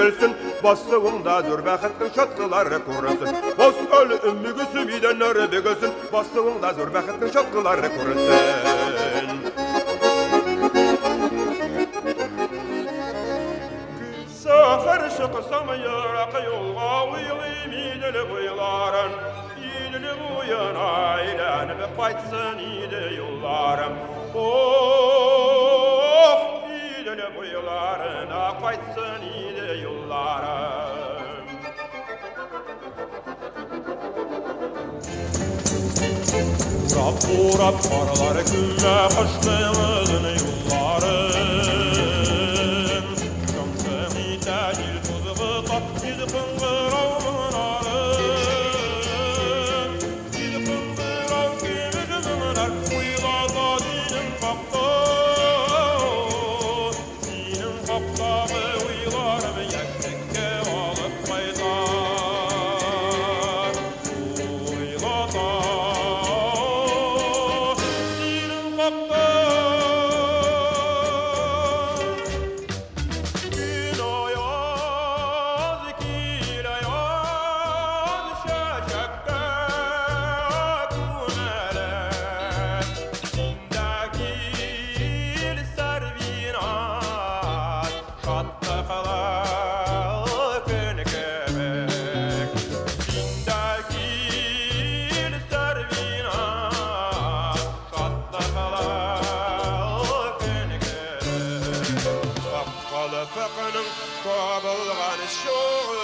gelsin, bastığında zor bəxtdən şatqıları kurulsun. Bas öl ümmügüsü bidenleri begösün, bastığında zor bəxtdən şatqıları kurulsun. Sefer çıksam yarak yolga uyulayım idili buyularım. İdili buyuna eğlenip kaytsın idili yollarım. Oh, idili buyularına kaytsın idili yollarım. Urap karlar gülle kaçtığımızın yollarım. Şamsını tecil tuzuğu tat biz kıngıravın arım. Biz kıngırav kimizimler uylada dinin kapta. Dinin kaptağı uylarım yaktekke alıp kaytar. Uylada dinin kapta. Faqının qabılğan şoğu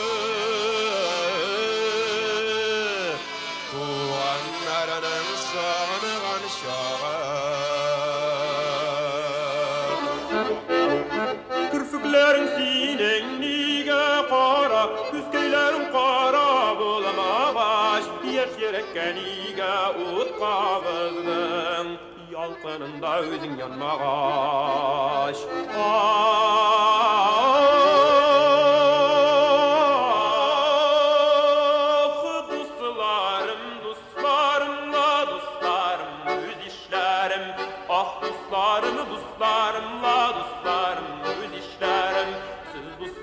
Tuğanlarının sağınıgan şoğu Kürfüklerin sinen nige qara Küskeylerin qara bulamabaş Yaş yerekken nige ut qabızdın Yalqınında özün yanmağaş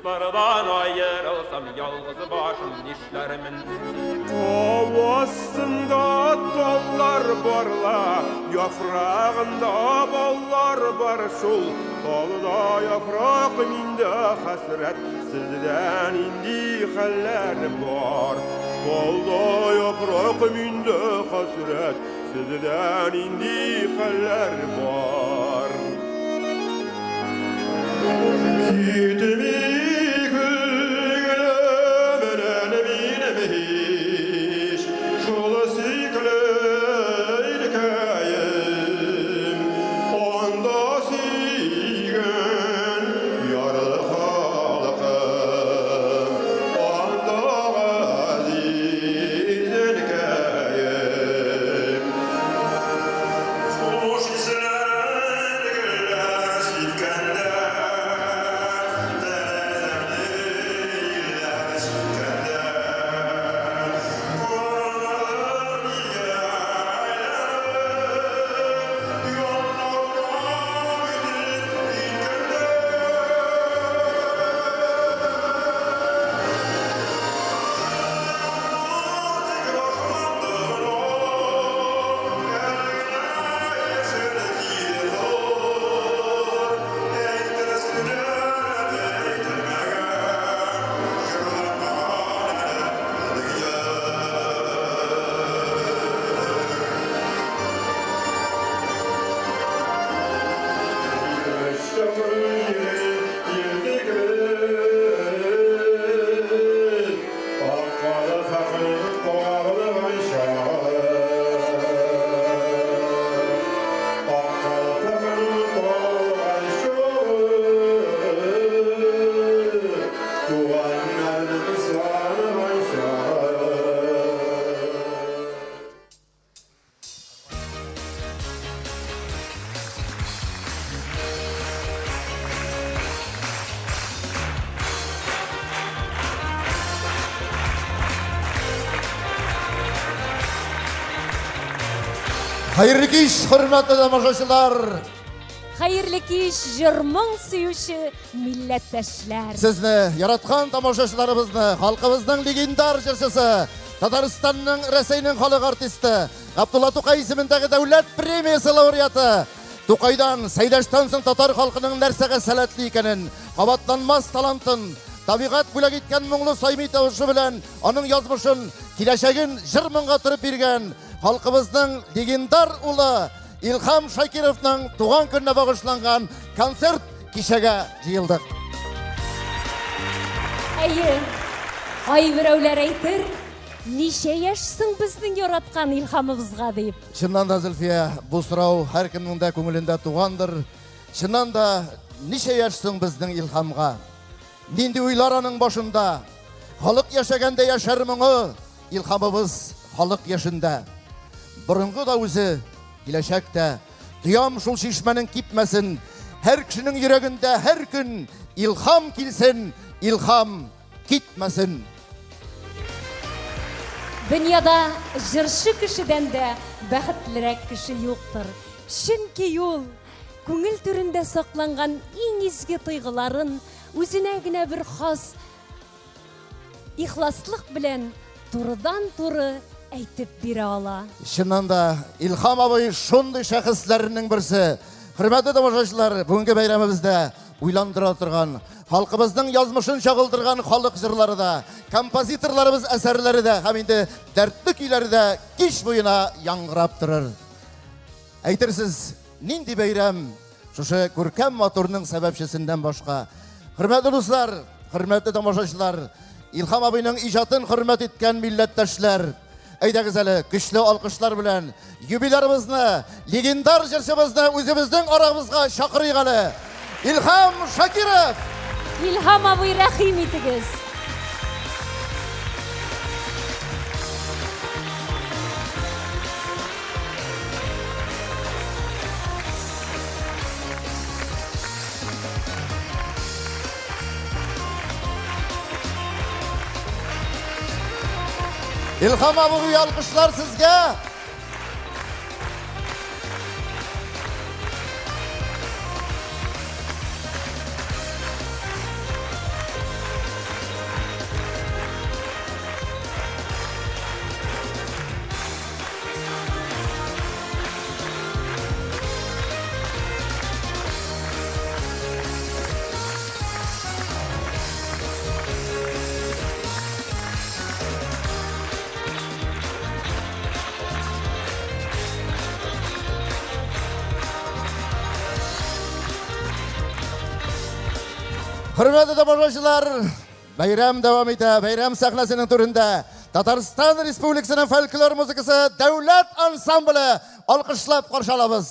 Dostlardan ayrılsam yalnız başım dişlerimin Ovasında dallar barla Yaprağında ballar bar şol Dalda yaprak minde hasret Sizden indi haller var Dalda yaprak minde hasret Sizden indi haller var Gitmi Hayırlı iş, hürmetli tamaşaçılar. Hayırlı kеш, жырмың сөючі милләттәшләр. Сезне яраткан тамашачыларыбызны, халкыбызның легендар җырчысы, Татарстанның, Рәсәйнең халык артисты, Габдулла Тукай исемендәге дәүләт премиясе лауреаты, Тукайдан, Сәйдәштән соң татар халкының нәрсәгә сәләтле икәнен, кабатланмас талантын, табигать бүләк иткән моңлы саймый тавышы белән аның язмышын, киләчәген җыр-моңга төреп биргән халкыбызның легендар улы Илхам Шакировның туган көненә багышланган концерт кичәгә җыелдык. Әйе, кайберәүләр әйтер, ничә яшьсең безнең яраткан Илхамыбызга дип. Чыннан да, Зөлфия, бу сорау һәркемнең дә күңелендә тугандыр. Чыннан да, ничә яшьсең безнең Илхамга? Нинди уйлар аның башында? Халык яшәгәндә яшәр моңы, Илхамыбыз халык яшендә. Борынгы да үзе, киләчәктә, тоям шул шишмәнең кипмәсен, һәр кешенең йөрәгендә һәр көн Илхам килсен, Илхам китмәсен. Дөньяда җырчы кешедән дә бәхетлерәк кеше юктыр. Чөнки ул күңел түрендә сакланган иң изге тойгыларын үзенә генә бер хас ихласлык белән турыдан-туры әйтеп бирә ала. Чыннан да, Илхам абый шундый шәхесләрнең берсе. Хөрмәтле тамашачылар, бүгенге бәйрәмебездә уйландыра торган, халкыбызның язмышын чагылдырган халык җырлары да, композиторларыбыз әсәрләре дә һәм инде дәртле көйләре дә кич буена яңгырап торыр. Әйтерсез, нинди бәйрәм шушы күркәм матурның сәбәпчесеннән башка. Хөрмәтле дуслар, хөрмәтле тамашачылар, Илхам абыйның иҗатын хөрмәт иткән милләттәшләр, әйдәгез әле көчле алкышлар белән юбилярыбызны, легендар җырчыбызны үзебезнең арабызга чакырыйк әле. Илхам Шакиров! Илхам абый, рәхим итегез. Илхам абый, алкышлар сезгә! Hürmetli тамашачылар, бәйрәм дәвам итә. Бәйрәм сәхнәсенең түрендә Татарстан Республикасының фольклор музыкасы дәүләт ансамбле алкышлап каршы алабыз.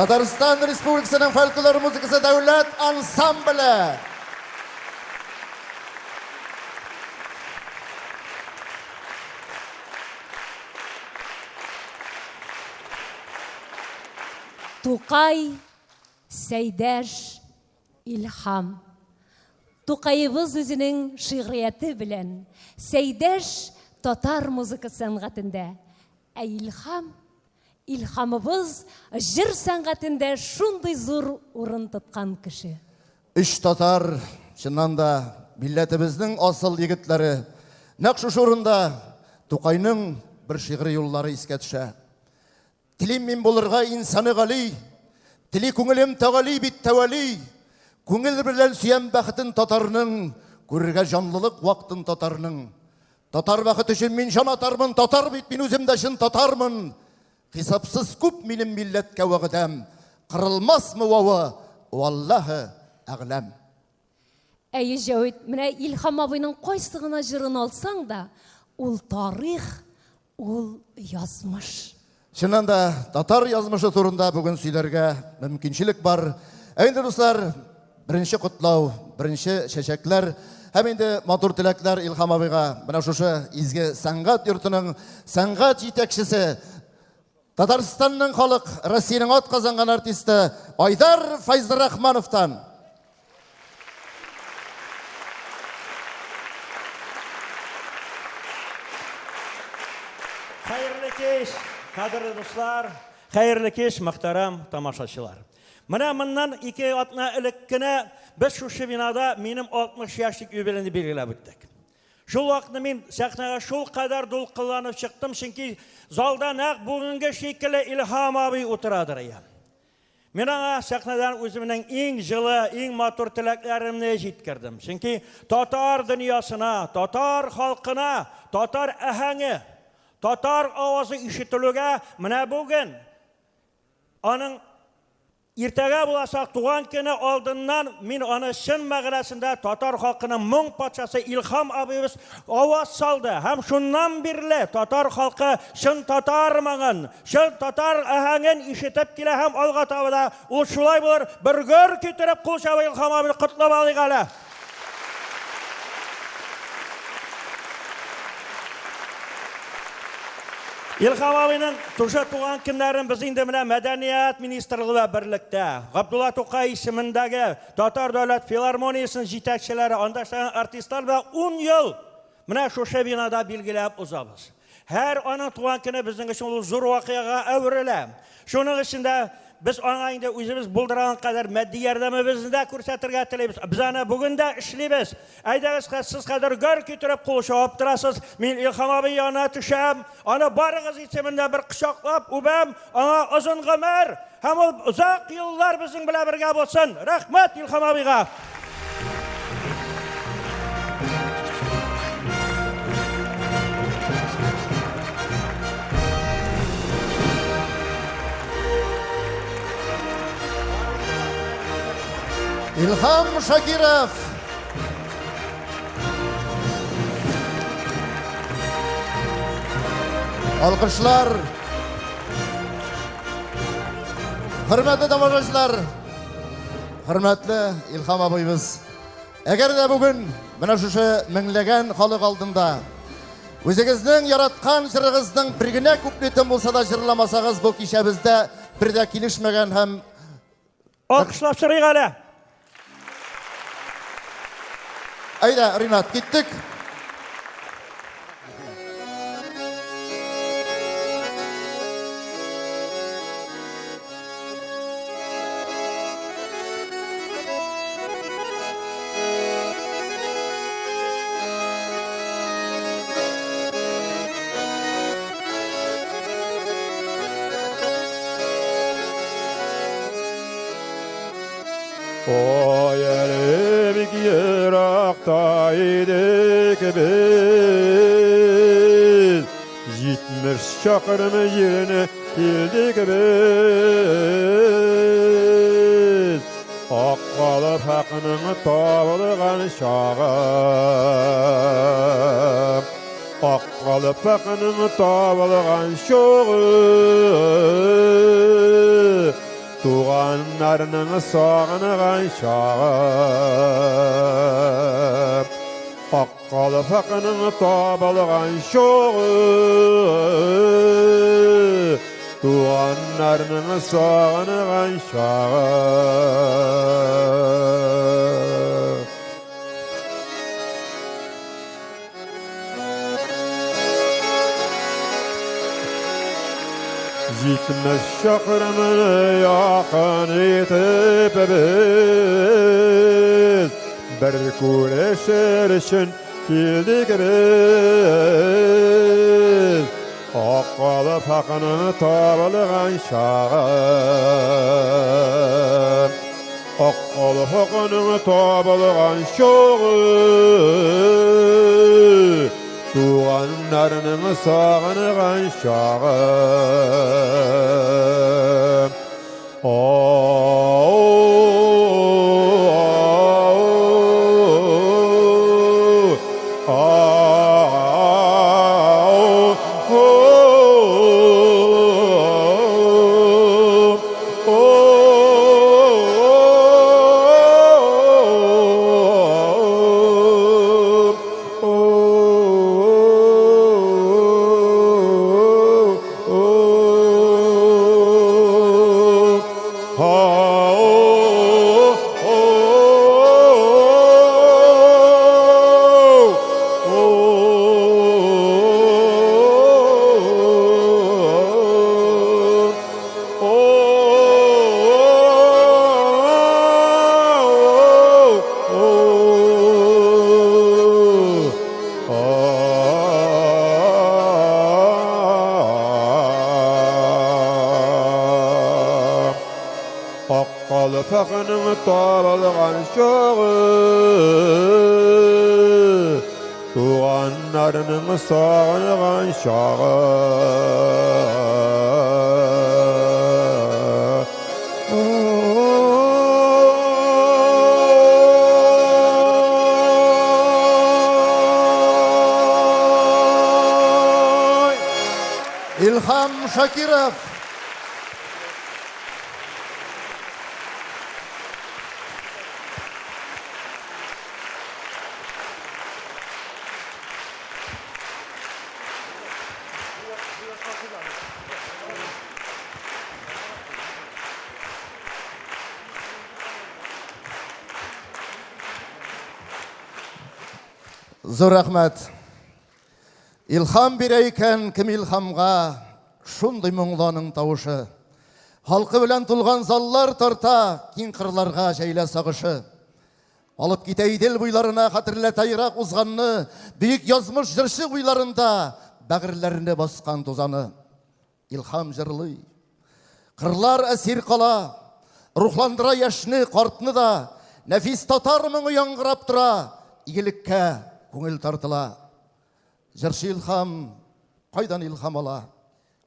Татарстан Республикасының фольклор музыкасы дәүләт ансамбле. Тукай, Сәйдәш, Илһам. Тукайыбыз үзенең шигърияте белән, Сәйдәш татар музыка сәнгатендә, ә Илһамыбыз җыр сәнгатендә шундый зур урын тоткан кеше. Үч татар, чыннан да милләтебезнең асыл егетләре. Нәкъ шушы урында Тукайның бер шигъри юллары искә төшә. Телим мин булырга инсаны гали, тели күңелем тагали бит тәвәли. Күңел белән сөям бәхетен татарның, күрергә җанлылык вакытын татарның. Татар бәхет өчен мин җан атармын, татар бит мин үзем дә чын татармын. Хисапсыз күп минем милләткә вәгъдәм, кырылмасмы вавы, валлаһи әгъләм. Әйе Җавит, менә Илһам абыйның кайсы гына җырын алсаң да, ул тарих, ул язмыш. Чыннан да татар язмышы турында бүген сөйләргә мөмкинчелек бар. Әйнде дуслар, беренче котлау, беренче чәчәкләр һәм инде матур теләкләр Илһам абыйга, менә шушы изге сәнгать йортының сәнгать җитәкчесе, Татарстанның халык Россиянең атказанган артисты Айдар Файзрахмановтан. Хәерле кеш, кадерле дуслар, хәерле кеш, мөхтәрәм тамашачылар. Менә моннан 2 атна элек кенә без шушы бинада минем 60 яшьлек юбилейны билгеләп үттек. Шул вакытны мин сәхнәгә шул кадәр дулкынланып чыктым, чөнки залда нәкъ бүгенге шикелле Илһам абый утырадыр икән. Мин аңа сәхнәдән үземнең иң җылы, иң матур теләкләремне җиткердем. Чөнки татар дөньясына, татар халкына, татар әһәңе, татар авазы ишетелүгә менә бүген аның иртәгә булачак туган көне алдыннан мин аны чын мәгънәсендә татар халкының моң патшасы Илһам абыйыбыз аваз салды. Һәм шуннан бирле татар халкы чын татар маңын, чын татар әһәңен ишетеп килә һәм алга таба да ул шулай булыр. Бер гөр китереп кул чаба Илһам абыйны котлап алыйк әле. Илһам абыйның туган туган көннәрен без инде менә Мәдәният министрлыгы берлектә, Габдулла Тукай исемендәге Татар дәүләт филармониясының җитәкчеләре, андашлаган артистлар белән 10 ел менә шушы бинада билгеләп узабыз. Һәр аның туган көне безнең өчен ул зур вакыйга әверелә. Шуның өчен biz аңа инде үзебез булдырган кадәр матди ярдәмебезне дә күрсәтергә телибез. Без аны бүген дә эшлибез. Әйдәгез, сез кадәр гөр китереп кул чабып торасыз. Мин Илһам абый янына төшәм. Аны барыгыз исемендә бер кочаклап үбәм. Аңа озын гомер һәм ул узак еллар безнең белән бергә булсын. Рәхмәт Илһам абыйга. İlham Şakirov. Alkışlar. Hürmetli damacılar. Hürmetli İlham abimiz. Eğer de bugün bana şu minglegen halık aldığında özünüzün yaratkan jırığızın birgine kupletin bulsa da jırlamasağız bu kişi bizde bir de kilişmegen hem Alkışlap sırayı hala. Ayda Rinat gittik. O yerim yıraktaydık biz, 70 çakırım yerine geldik biz. Akkalı hakkının tavılgan şağı, Akkalı hakkının tavılgan şağı, туғандарының сағынған шағы, аққалпақның табылған шоғы, туғандарының сағынған шағы. Жетмес шақырымын яқын етіп біз, бір көрішер үшін келдік біз. Аққалпақның табылған шағы, аққалпақның табылған шоғы, туғандарының сағынған шағы. Аққалпақның табылған шоғы, туғандарының сағынған шағы. İlham Şakirov. Зор рахмет. Илхам берейкен кім илхамға, шундай мұңланың тауышы. Халқы білән тұлған заллар тарта, кең қырларға жайла сағышы. Алып кетейдел бұйларына қатырлы тайрақ ұзғанны, бейік язмыш жыршы бұйларында бәғірлеріне басқан тозаны. Илхам жырлы. Қырлар әсер қала, рухландыра яшны қартны да, нәфис татар мұңы яңғырап тұра, игілікке көңіл тартыла. Жыршы илхам, қайдан илхам ала?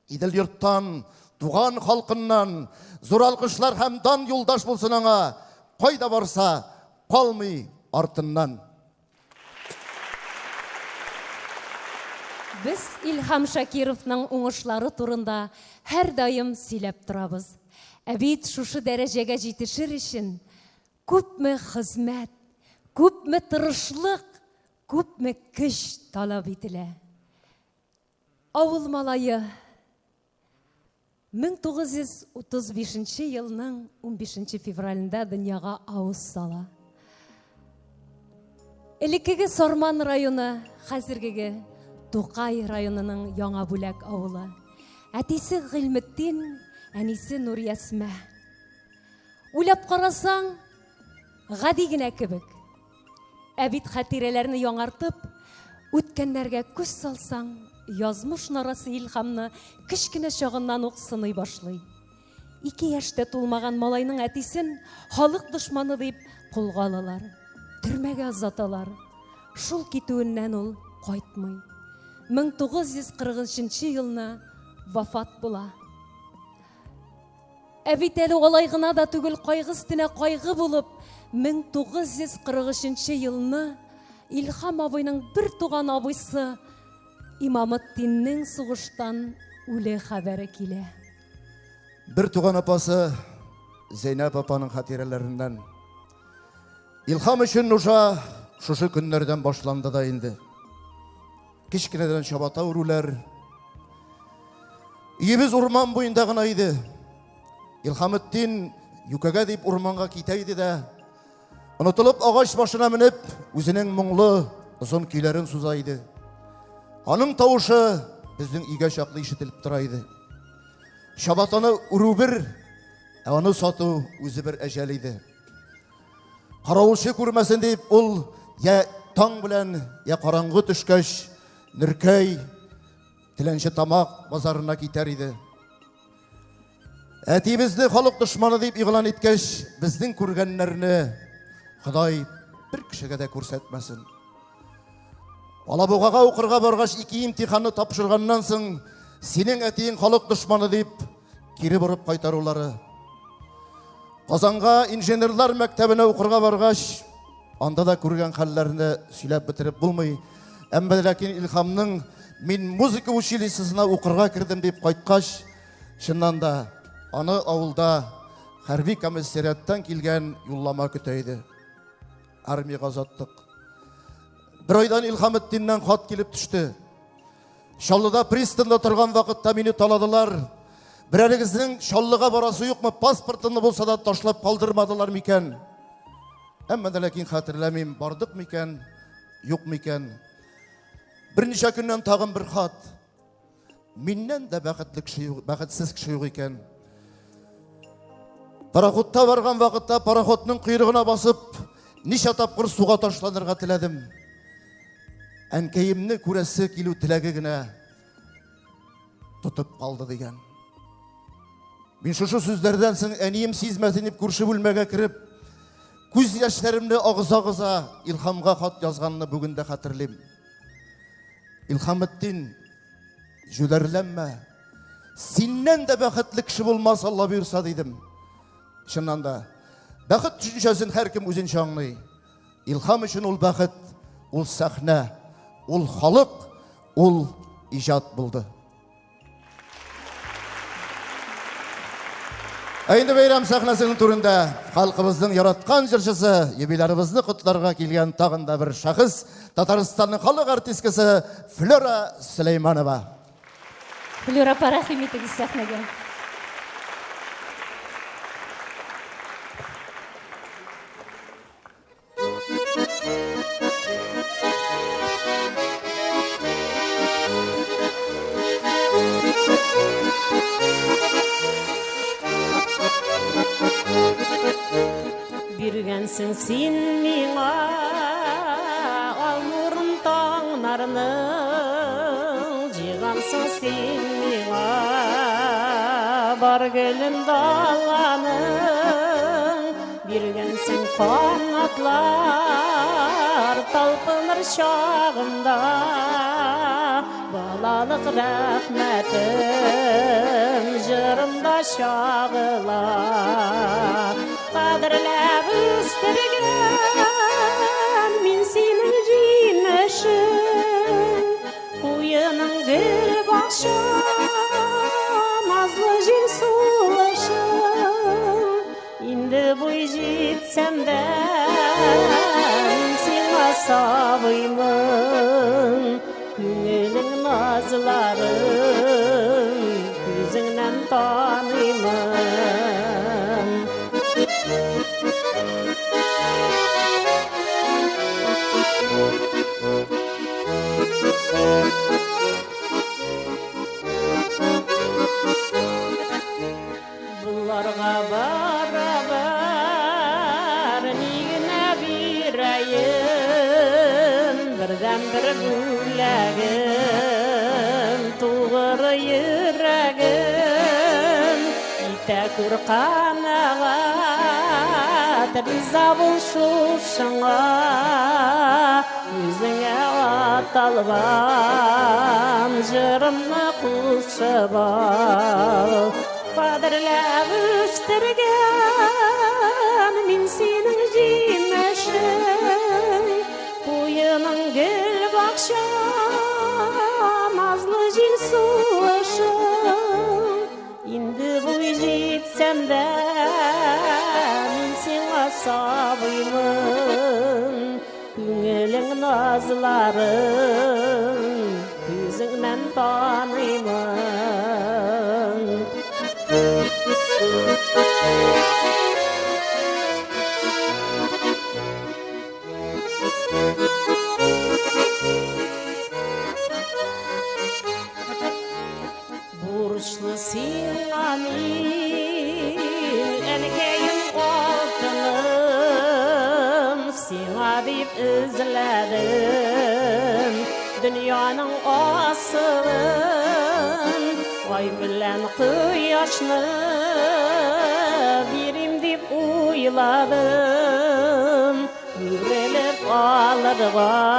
Иділ йұрттан, туған халқыннан, зор алқышлар хәмдан юлдаш болсын аңа, қайда барса, қалмай артыннан. Біз Илхам Шакировның уңышлары турында һәр дайым сөйләп торабыз. Әбит шушы дәрәҗәгә җитешер өчен күпме хезмәт, күпме тырышлык, күпме көч талап ителә. Авыл малайы 1935 елның 15 февралендә дөньяга авыз сала. Элеккеге Сорман районы, хәзергеге Тукай районының яңа бүләк авылы. Әтисе Гыйлметдин, әнисе Нуриясмә. Уйлап карасаң, гади генә кебек. Әбит хатирәләрне яңартып, үткәннәргә күз салсаң, язмыш нарасы илхамны кечкенә чагыннан ук сыный башлый. 2 яшьтә тулмаган малайның әтисен халык дошманы дип кулга алалар, төрмәгә озаталар. Шул китүеннән ул кайтмый. 1940 елны вафат була. Әбит әле алай гына да түгел, кайгы өстенә кайгы булып, 1943 елны Илхам абыйның бер туган абыйсы Имаметдиннең сугыштан үле хәбәре килә. Бір туған апасы Zeynep apanın hatirelerinden. İlham için uşa şuşu günlerden başlandı da indi. Kişkineden şabata urular. İyimiz urman boyunda gınaydı. İlhamettin yukaga deyip urmanga kiteydi de unutulup ağaç başına minip özünün muңлы uzun küylerin suzaydı. Onun tavuşu bizden iğe şaklı işitilip duraydı. Şabatanı uru bir, onu satu özü bir eceliydi. Karavulşı kurmasın deyip ol ya taң bilen ya karangı düşkeş nürkey tilenşi tamak bazarına gider idi. Etibizdi halk düşmanı deyip ilan etkeş bizden kurgenlerini Xuday bir kişiге de көрсетмесін. Алабуғаға оқырға барғаш iki imtihanı тапшырғаннан соң сенің әтейін халық düşmanı deyip кері бұрып қайтарулары. Қазанға инженерлар мәктәбіне оқырға барғаш анда да көрген хәлләрне сөйләп бетереп булмый. Әмма ләкин İlhamның мин музыка училищесына оқырға кірдім деп қайткаш, шыннан да аны авылда хәрби комиссариаттан килгән юллама көтәйді. Армияға заттық. Bir aydan İlhamettin'den xat келіп düştü. Şallıda pristanda тұрған вақытта мені таладылар. Бірәрігіздің Шаллыға барасы yok mu? Паспортыны болса да ташлап қалдырмадылар мекен? Әмма да ләкин хатırlamайм, бардық мекен, yok мекен? Бірнеше күннен тағын бір хат. Меннен де бақытсыз кіші yok екен. Пароходта барған вақытта пароходның құйрығына басып, неше тапқыр суға ташланырға тіледім. Әнкейімні көресі келу тілегі гіне тұтып қалды деген. Мен шушы сөздерден соң әнейім сезмәтініп көрші бөлмеге кіріп, көз яшьләремне ағыза-ағыза İlhamға хат жазғанны бүгінде хатırlayм. İlhamettin, жүдәрләнмә, сеннен де бәхетлі кіші болмас Алла бұйырса дейдім. Шыннан да, бәхет түшіншесін әркім өзінше аңлай. İlham үшін ол бәхет, ол сәхнә, ол халық, ол ижат болды. Әйінді бейрам сәхнәсінің түрінде халқымыздың яратқан жыршысы, ебелерімізді құтларға келген тағында бір шақыз, Татарстанның халық артисткасы Флора Сулейманова. Флора, рахим етіңіз сәхнеге. Биргәнсең син миңа ал нурын таңнарның, җыйгансың син миңа бар гөлен даланың. Биргәнсең канатлар талпыныр чагымда, балалык рәхмәтем җырымда чагыла. Қадірләп өстірген мен сенің жемішің, қойының гүл бақша, назлы жел суышың. Енді бой жетсем де сен асабымын, көңілің назларың көзіңнен танимын. Бұларға барабар нигіне бирайын, бірден бір бүләгім туғыры йөрәгім. Итә күр қанағат риза бол шушыңа, өзіңе аталған жырымны құшып ал. Қадірләп өстірген мен сенің жемішің, қойының гүл бақша, назлы жел суышың. Енді бой жетсем де sabıyımın Güngülün nazların Yüzünden tanıyımın Burçlu siyamin Erkeğin altınım Sina deyip izledim Dünyanın asılın Vay bilen kıyaşlı Birim deyip uyladım Yürelip ağlarıma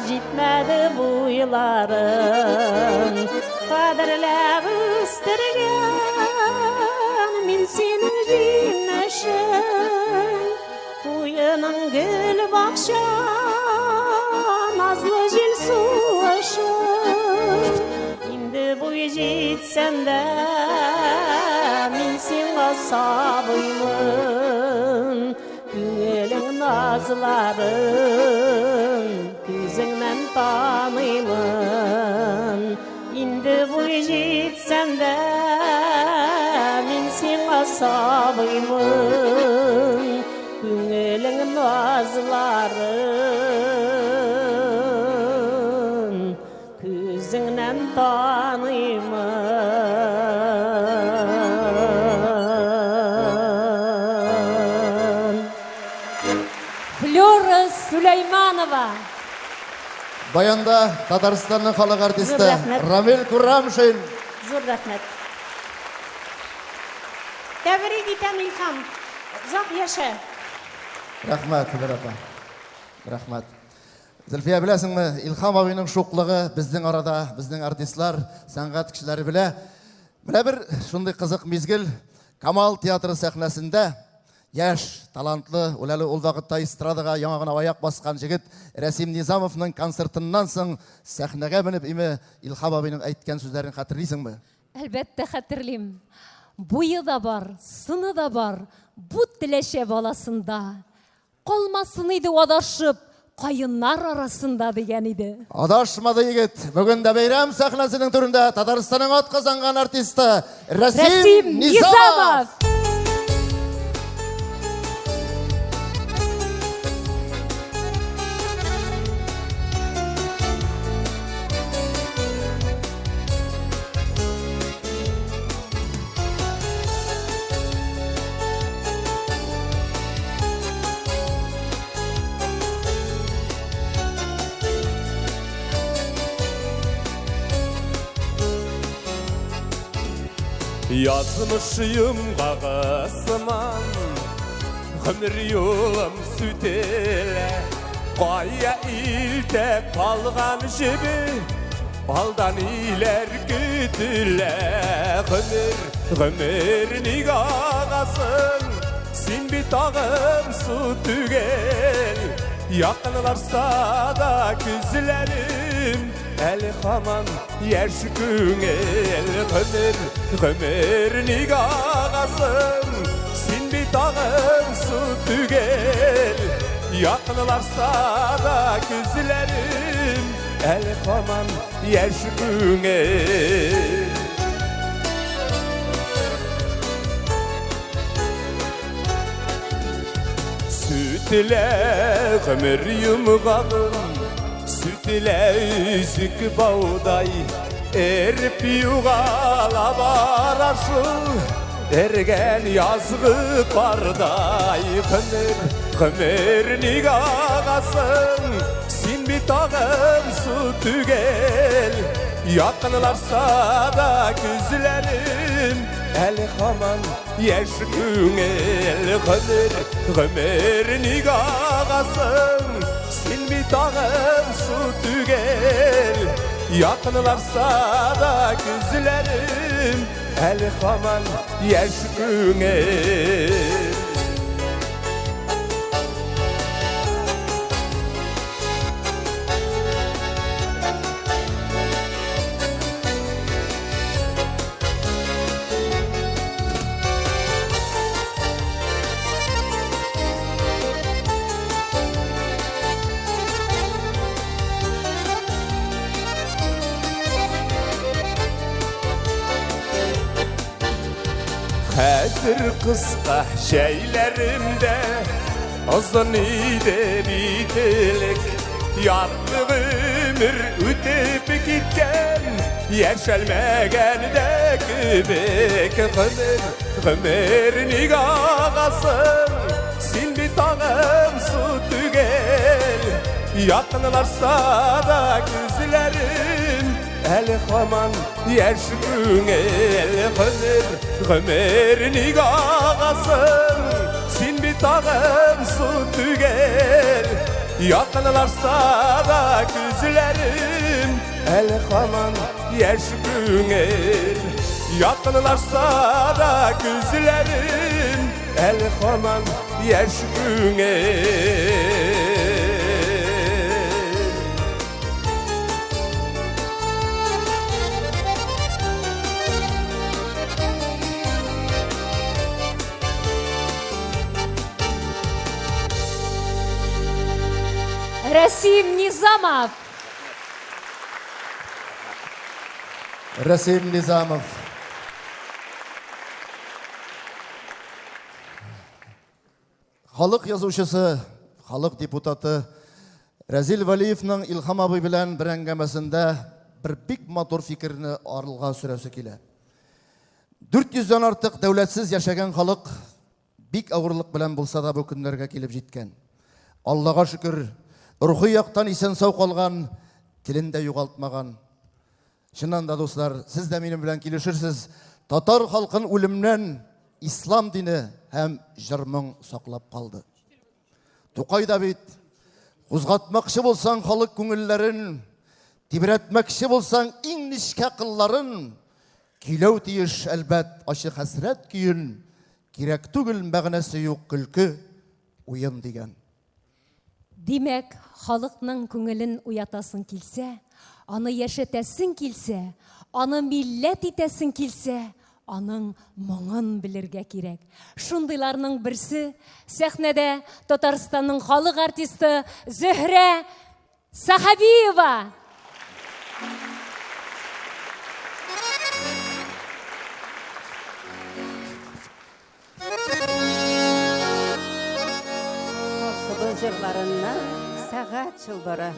Gitmedi bu yıllarım Kaderlep üstürgen Min seni dinleşim Uyunun gül bakşan Nazlı jil suaşım Indi bu jitsen de Min sen asabıyımın Güngülün nazların Küzünden tanıyımın Indi bu jitsen de Min sen asabıyımın Güngülün nazların Küzünden tanıyımın Flora Süleymanova Bayanda Tataristan'ın xalq artisti Zor rahmet. Ramil Kurramshin. Zor rahmet. Tebrik etem İlham. Uzak yaşa. Rahmat, Hübir Rahmat. Zülfiye bilesingmi, İlham abining şoqligi bizning arada, bizning artistlar, san'at kişileri bile. Mana bir şunday qiziq mezgil Kamal teatri sahnasida yaş, talantlı, uları ol vaqtda estradaga yangına ayak baskan jigit Rasim Nizamovning konsertindən so'ng sahnaga minib imi İlham abining aytgan so'zlarini xatirlaysingmi? Elbette hatırlayayım. Boyu da var, sını da var. Bu tileşe balasında. Kolmasınıydı adaşıp, kayınlar arasında degan idi. Adashmadi yigit. Bugun da bayram sahnasining turida Tataristanning ot qozongan artisti Rasim Nizamov. Yazmışıyım kağısıman Ömür yolum sütele Kaya ilde kalgan jibi Aldan iler güdüle Ömür nigahasın Sin bir tağım su tügel Yakınlarsa da güzlerim El haman yerş güngel Ömür nigahasın Sin bir tağım su tügel Yakınlarsa da güzlerim El haman yerş güngel Süt ile ömür yumğanım Süt ile üzük bağday Erip yuğala baraşıl Ergen yazgı parday Ömür nigahasın Sin bir tağım su tügel Yakınlarsa da güzlerim El haman yeş güngel Ömür nigahasın Sin bir tağım su tügel Yakınlarsa da güzlerim El haman yeş güngel Hazır kıska şeylerimde uzun idi bitilik. Yanlı ömür ötüp gitken yaşalmagan da kübek ömür nigahasın sen bir tağım su tügel yakınlarsa da gözlerin el haman yaş el ömür nigahasın sen bir tağım su tügel yakınlarsa da gözlerim el haman yaş güngel yakınlarsa da gözlerim el haman yaş güngel Расим Низамов. Расим Низамов. Халық язучысы, халық депутаты Разил Валиевның Илхам абый белән бер әңгәмәсендә бер бик матур фикерне арылга сөрәсе килә. 400-дән артык дәүләтсез яшәгән халык бик авырлык белән булса да бу көннәргә килеп җиткән. Аллага шөкер, рухи яктан исән сау калган, телен дә югалтмаган. Чыннан да дуслар, сез дә минем белән килешерсез, татар халкын үлемнән ислам дине һәм җырмың саклап калды. Тукай да бит, кузгатмакчы булсаң халык күңелләрен, тибрәтмәкче булсаң иң нечкә кылларын, киләү тиеш әлбәт ачык хәсрәт көен, кирәк түгел мәгънәсе юк көлке, уен дигән. Димәк, халыкның күңелен уятасың килсә, аны яшәтәсең килсә, аны милләт итәсең килсә, аның моңын белергә кирәк. Шундыйларның берсе сәхнәдә Татарстанның халык артисты Зөһрә Сахабиева. Жырларыннан сағат чылбыры.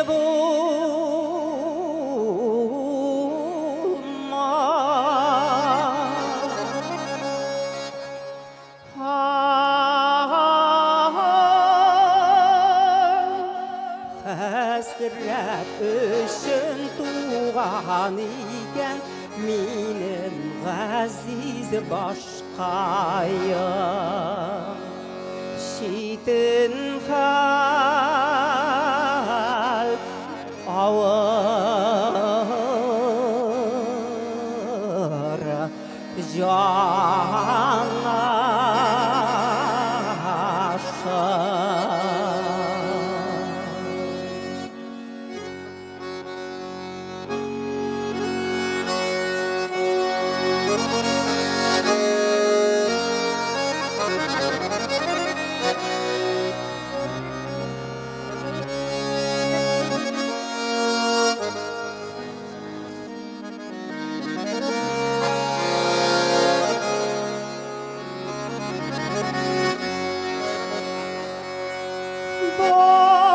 Hasret üçün tuğan iken Minin gaziz başkayım Şitin hal ağır Cana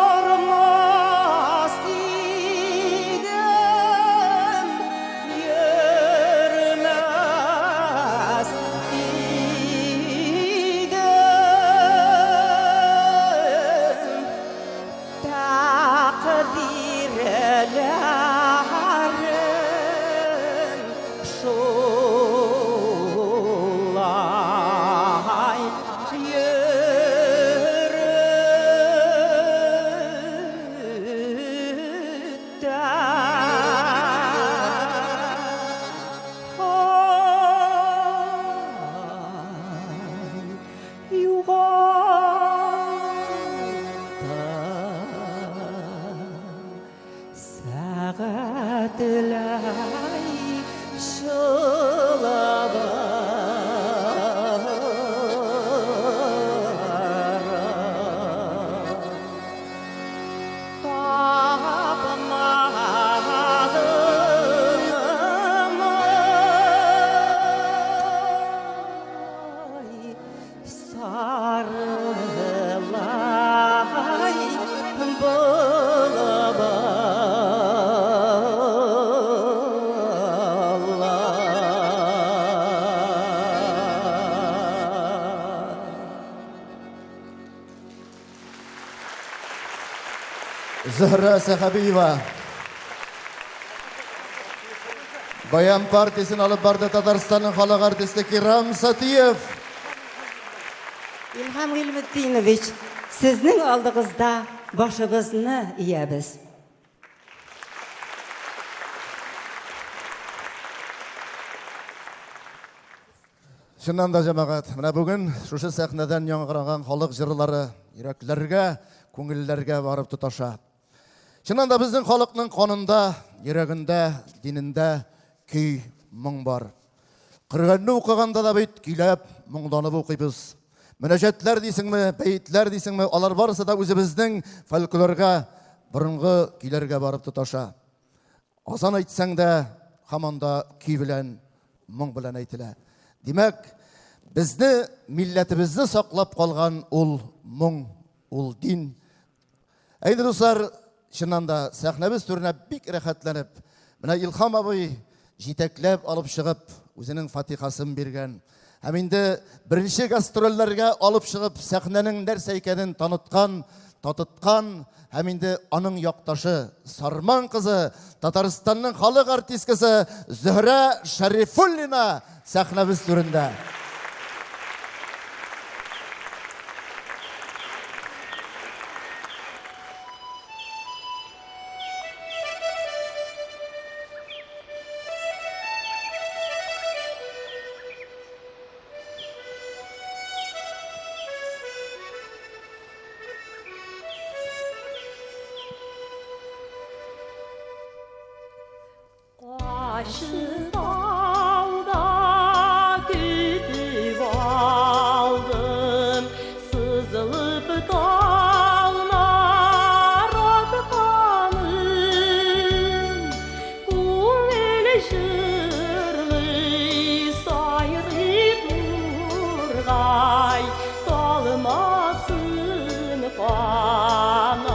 Barmaz idem, yürümez idem. Takdirlerim şolay Zühre Sahabiyeva. Bayan Partisi'ni alıp bardı Tatarstan'ın halk artisti Kiram Satiyev. İlham Gilmetdinovich, sizning oldingizda boshimizni iyamiz. Шыннан да жамағат, мына бүгін шушы сәхнәдән яңгыраган халык җырлары йөрәкләргә, күңелләргә барып тоташа. Шыннан да безнең халыкның канында, йөрәгендә, динендә көй, моң бар. Коръәнне укыганда да бит көйләп, моңданып укыйбыз. Мөнәҗәтләр дисеңме, бәйтләр дисеңме, алар барысы да үзебезнең фольклорга, борынгы көйләргә барып тоташа. Азан әйтсәң дә, һаман да көй белән, моң белән әйтелә. Димәк, безне, милләтебезне саклап калган ул моң, ул дин. Әйде дуслар, чыннан да сәхнәбез түренә бик рәхәтләнеп, менә Илһам абый җитәкләп алып чыгып, үзенең фатихасын биргән. Һәм инде беренче гастрольләргә алып чыгып, сәхнәнең нәрсә икәнен таныткан, татыткан, һәм инде аның якташы, Сарман кызы, Татарстанның халык артисткасы Зөһрә Шәрифуллина сәхнәбез түрендә. Karşı dağda güdüp aldım, sızılıp dallar atkanım. Kumel jırlı sayrı burgay, dalmasın kanadlarım.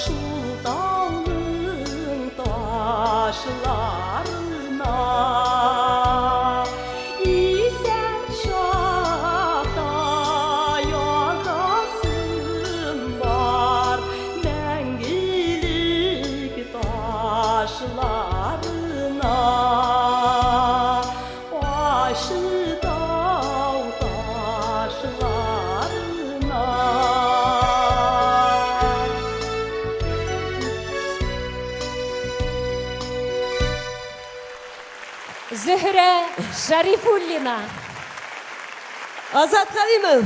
Şu dağın taşlarına İsen şahta yazasın var Mengilik taşlarına Başı dağ taşlarına Zühre Şarifullina. Azat Karimov.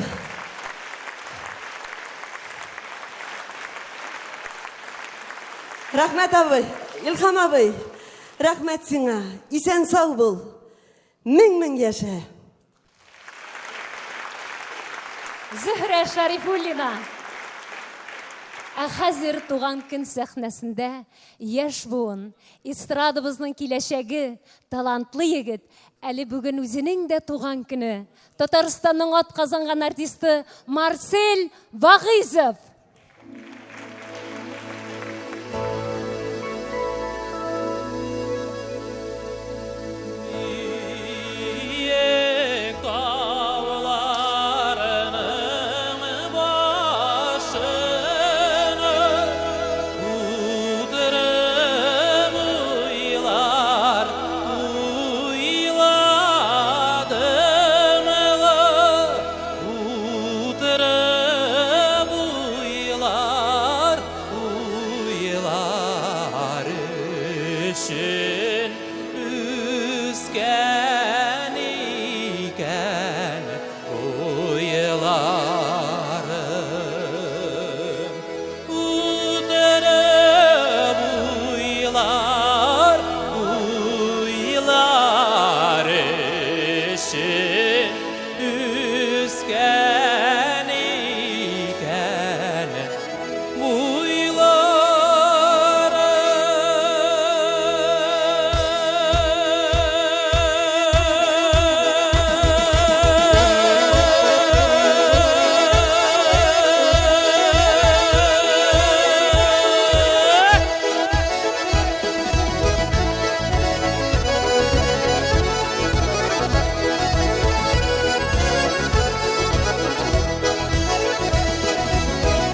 Rahmet abi, İlham abi. Rahmet sana. İsen sağ bol. Min yaşa. Zühre Şarifullina. Хәзер туган көн сәхнәсендә яшь буын, эстрадабызның киләчәге, талантлы егет, әле бүген үзенең дә туган көне. Татарстанның атказанган артисты Марсель Вагызов.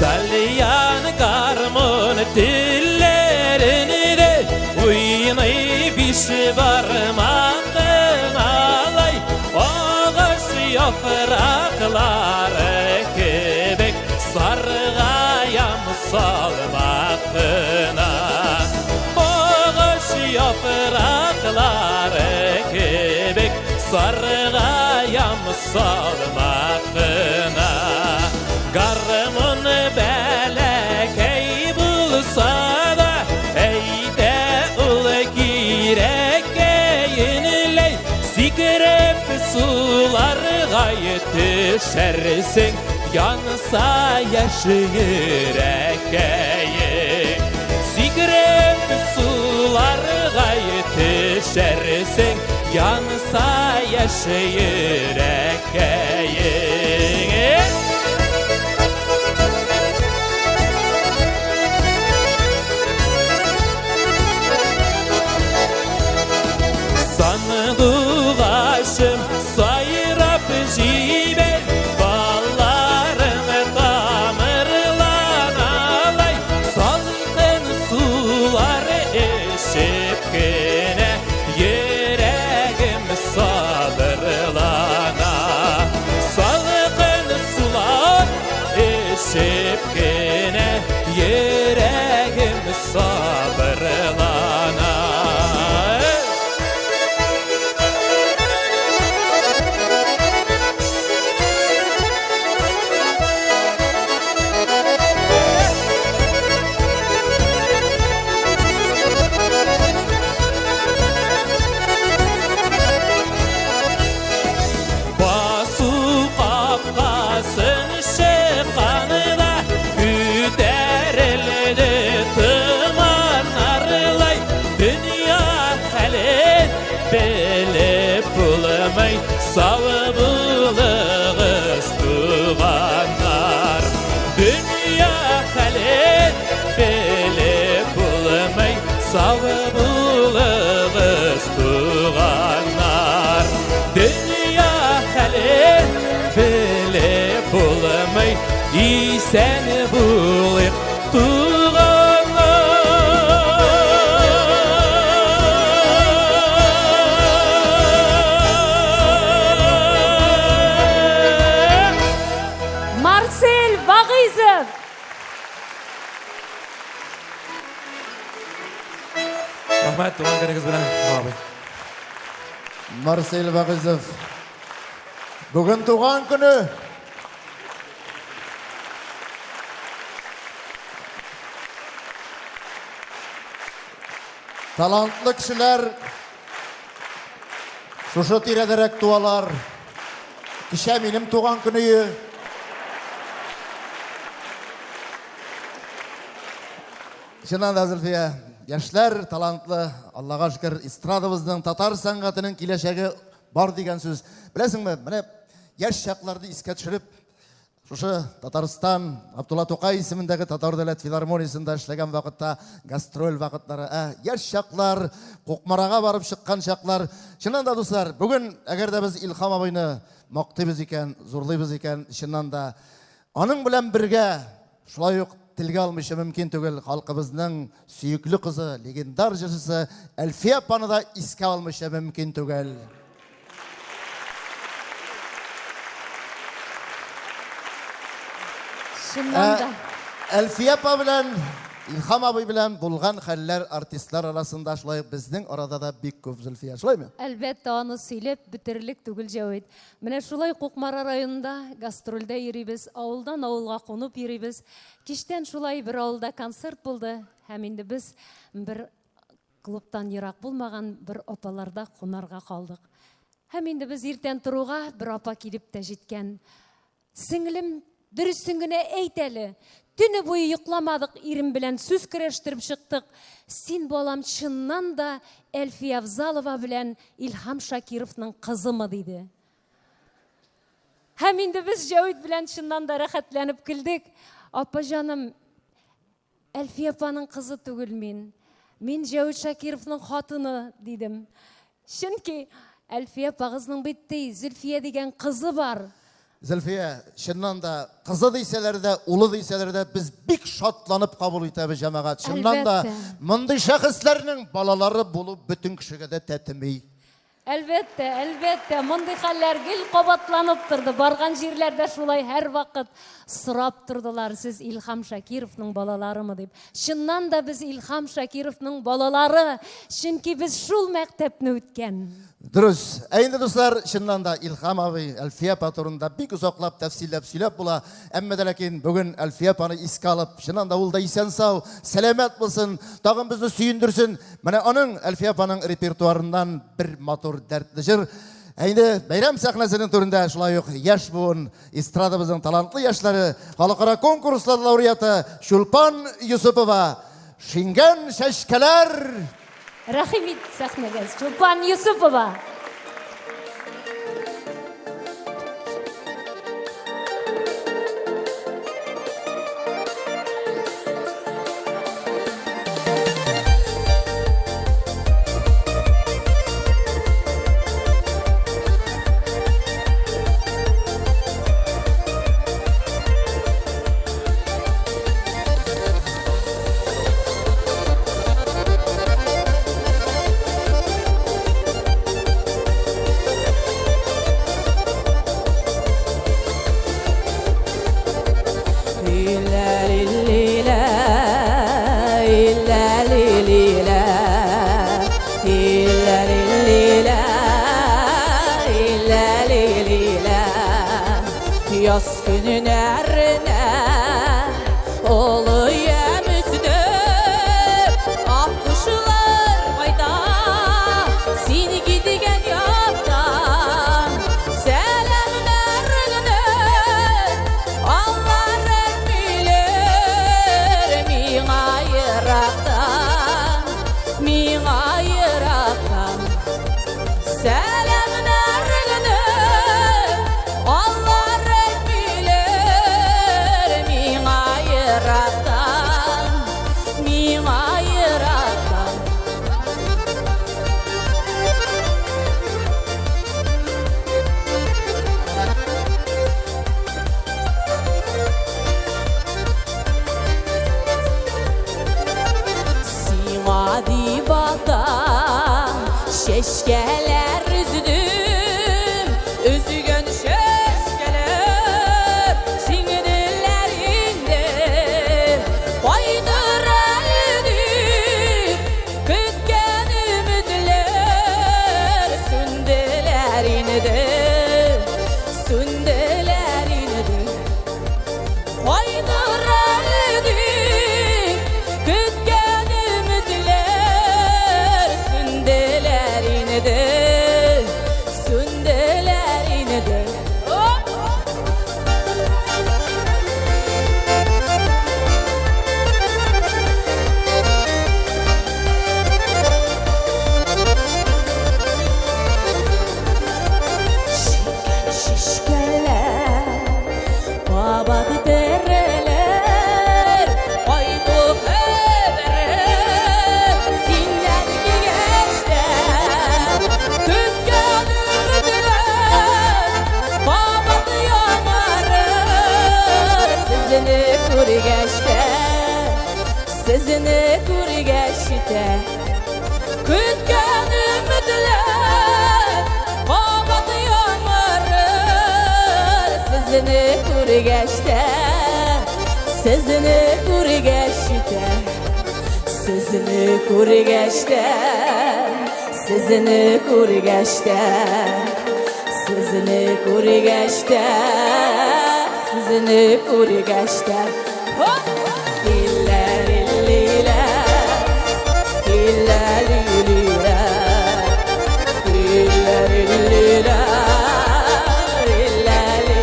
Dalyan karmon dillerini de uynay bişi varmandın alay Ağaç yaprakları kebek sargayam salmaktına Ağaç yaprakları kebek sargayam salmaktına Garmın belekey bulsa da eyde ul girekeynley Sikrep sular gayet düşersin yansa yaş yürekeyin Sikrep sular gayet düşersin yansa yaş yürekeyin Sandılaşım sayrap jiber Ballarını damarlan alay Salkın sular eşip gene Yüreğim sadırlana Sal Рахмат, туған күніңіз білән, абай. Марсель Вағизов. Бүгін туған күні. Талантлы кішілер, шушы тиредерек туалар. Кеше минем туған күні. Шынан да Зульфия, яшьләр талантлы, Аллаға шүкір, эстрадабыздың татар сәнгатының киләчәге бар деген сүз. Білесіңме, менә яшь чакларды искә төшереп, шушы Татарстан, Абдулла Тукай исемендәге Татар дәүләт филармониясында эшләгән вакытта, гастроль вакытлары, яшь чаклар, Кукмарага барып чыккан чаклар. Чыннан да дуслар, бүгін әгәр дә без Илхам абыйны мактыйбыз икән, зурлыйбыз икән, чыннан да аның белән бергә шулай ук tilga almışı mümkün түгел халкыбызның сөйүкле кызы, легендар җырчысы Әлфия апаны да искә almışы mümkün түгел. Шыннан да. Әлфия апа белән Илхам абый белән булган хәлләр артистлар арасында шулай безнең арада да бик күп, Зөлфия, шулаймы? Әлбәттә, аны сөйләп битерлек түгел Җавид. Менә шулай Кукмара районында гастрольдә йөрибез, авылдан авылга кунып йөрибез. Кичтән шулай бер авылда концерт булды, һәм инде без бер клубтан ерак булмаган бер апаларда кунарга калдык. Һәм инде без иртән торуга бер апа килеп тә җиткән. Сеңлем, дөресен генә әйт әле. Төне буе йокламадык, ирем белән сүз көрәштереп чыктык. Син балам чыннан да Әлфия Авзалова белән Илхам Шакировның кызымы диде. Һәм инде без Җавид белән чыннан да рәхәтләнеп көлдек. Апа җаным, Әлфия апаның кызы түгел мин. Мин Җавид Шакировның хатыны дидем. Чөнки Әлфия апагызның битте Зөлфия дигән кызы бар. Зөлфия, чыннан да кызы дисәләр дә, улы дисәләр дә без бик шатланып кабул итәбез җәмәгать. Чыннан да мондый шәхесләрнең балалары булу бөтен кешегә дә тәтеми. Әлбәттә, әлбәттә, мондый хәлләр гел кабатланып торды. Барган җирләрдә шулай һәр вакыт сорап тордылар, сез Илхам Шакировның балаларымы дип. Чыннан да без Илхам Шакировның балалары, чөнки без шул мәктәпне үткән. Дөрес. Әйнде дуслар, чыннан да Илхам абый Әлфия апа турында бик озаклап тәфсилләп сөйләп була. Әмма дә ләкин бүген Әлфия апаны искә алып, чыннан да ул да исән сау, сәламәт булсын, тагын безне сөендерсен. Менә аның Әлфия апаның репертуарыннан бер матур дәртле җыр. Әйнде бәйрәм сәхнәсенең түрендә шулай ук яшь буын эстрадабызның талантлы яшьләре, халыкара конкурслар лауреаты Шулпан Юсупова. Шингән шәшкәләр. Рәхим ит сәхнәгә, Шулпан Юсупова. Yaz günün erine oluyem üzdü Akkuşlar kayda seni gidigen yoldan Selamlarını Allah bilir Mina yıraktan Selamlarını Allah Şeşkeler üzdüm, üzgün şeşkeler Şingdillerinde koydur elini Kütken Sizini ko'rgashda Kütken ümitler Bağat yağmurlar Sizini ko'rgashda Sizini ko'rgashda Sizini ko'rgashda Sizini ko'rgashda Sizini ko'rgashda Sizini ko'rgashda İller illiler İller illiler İller illiler İller illiler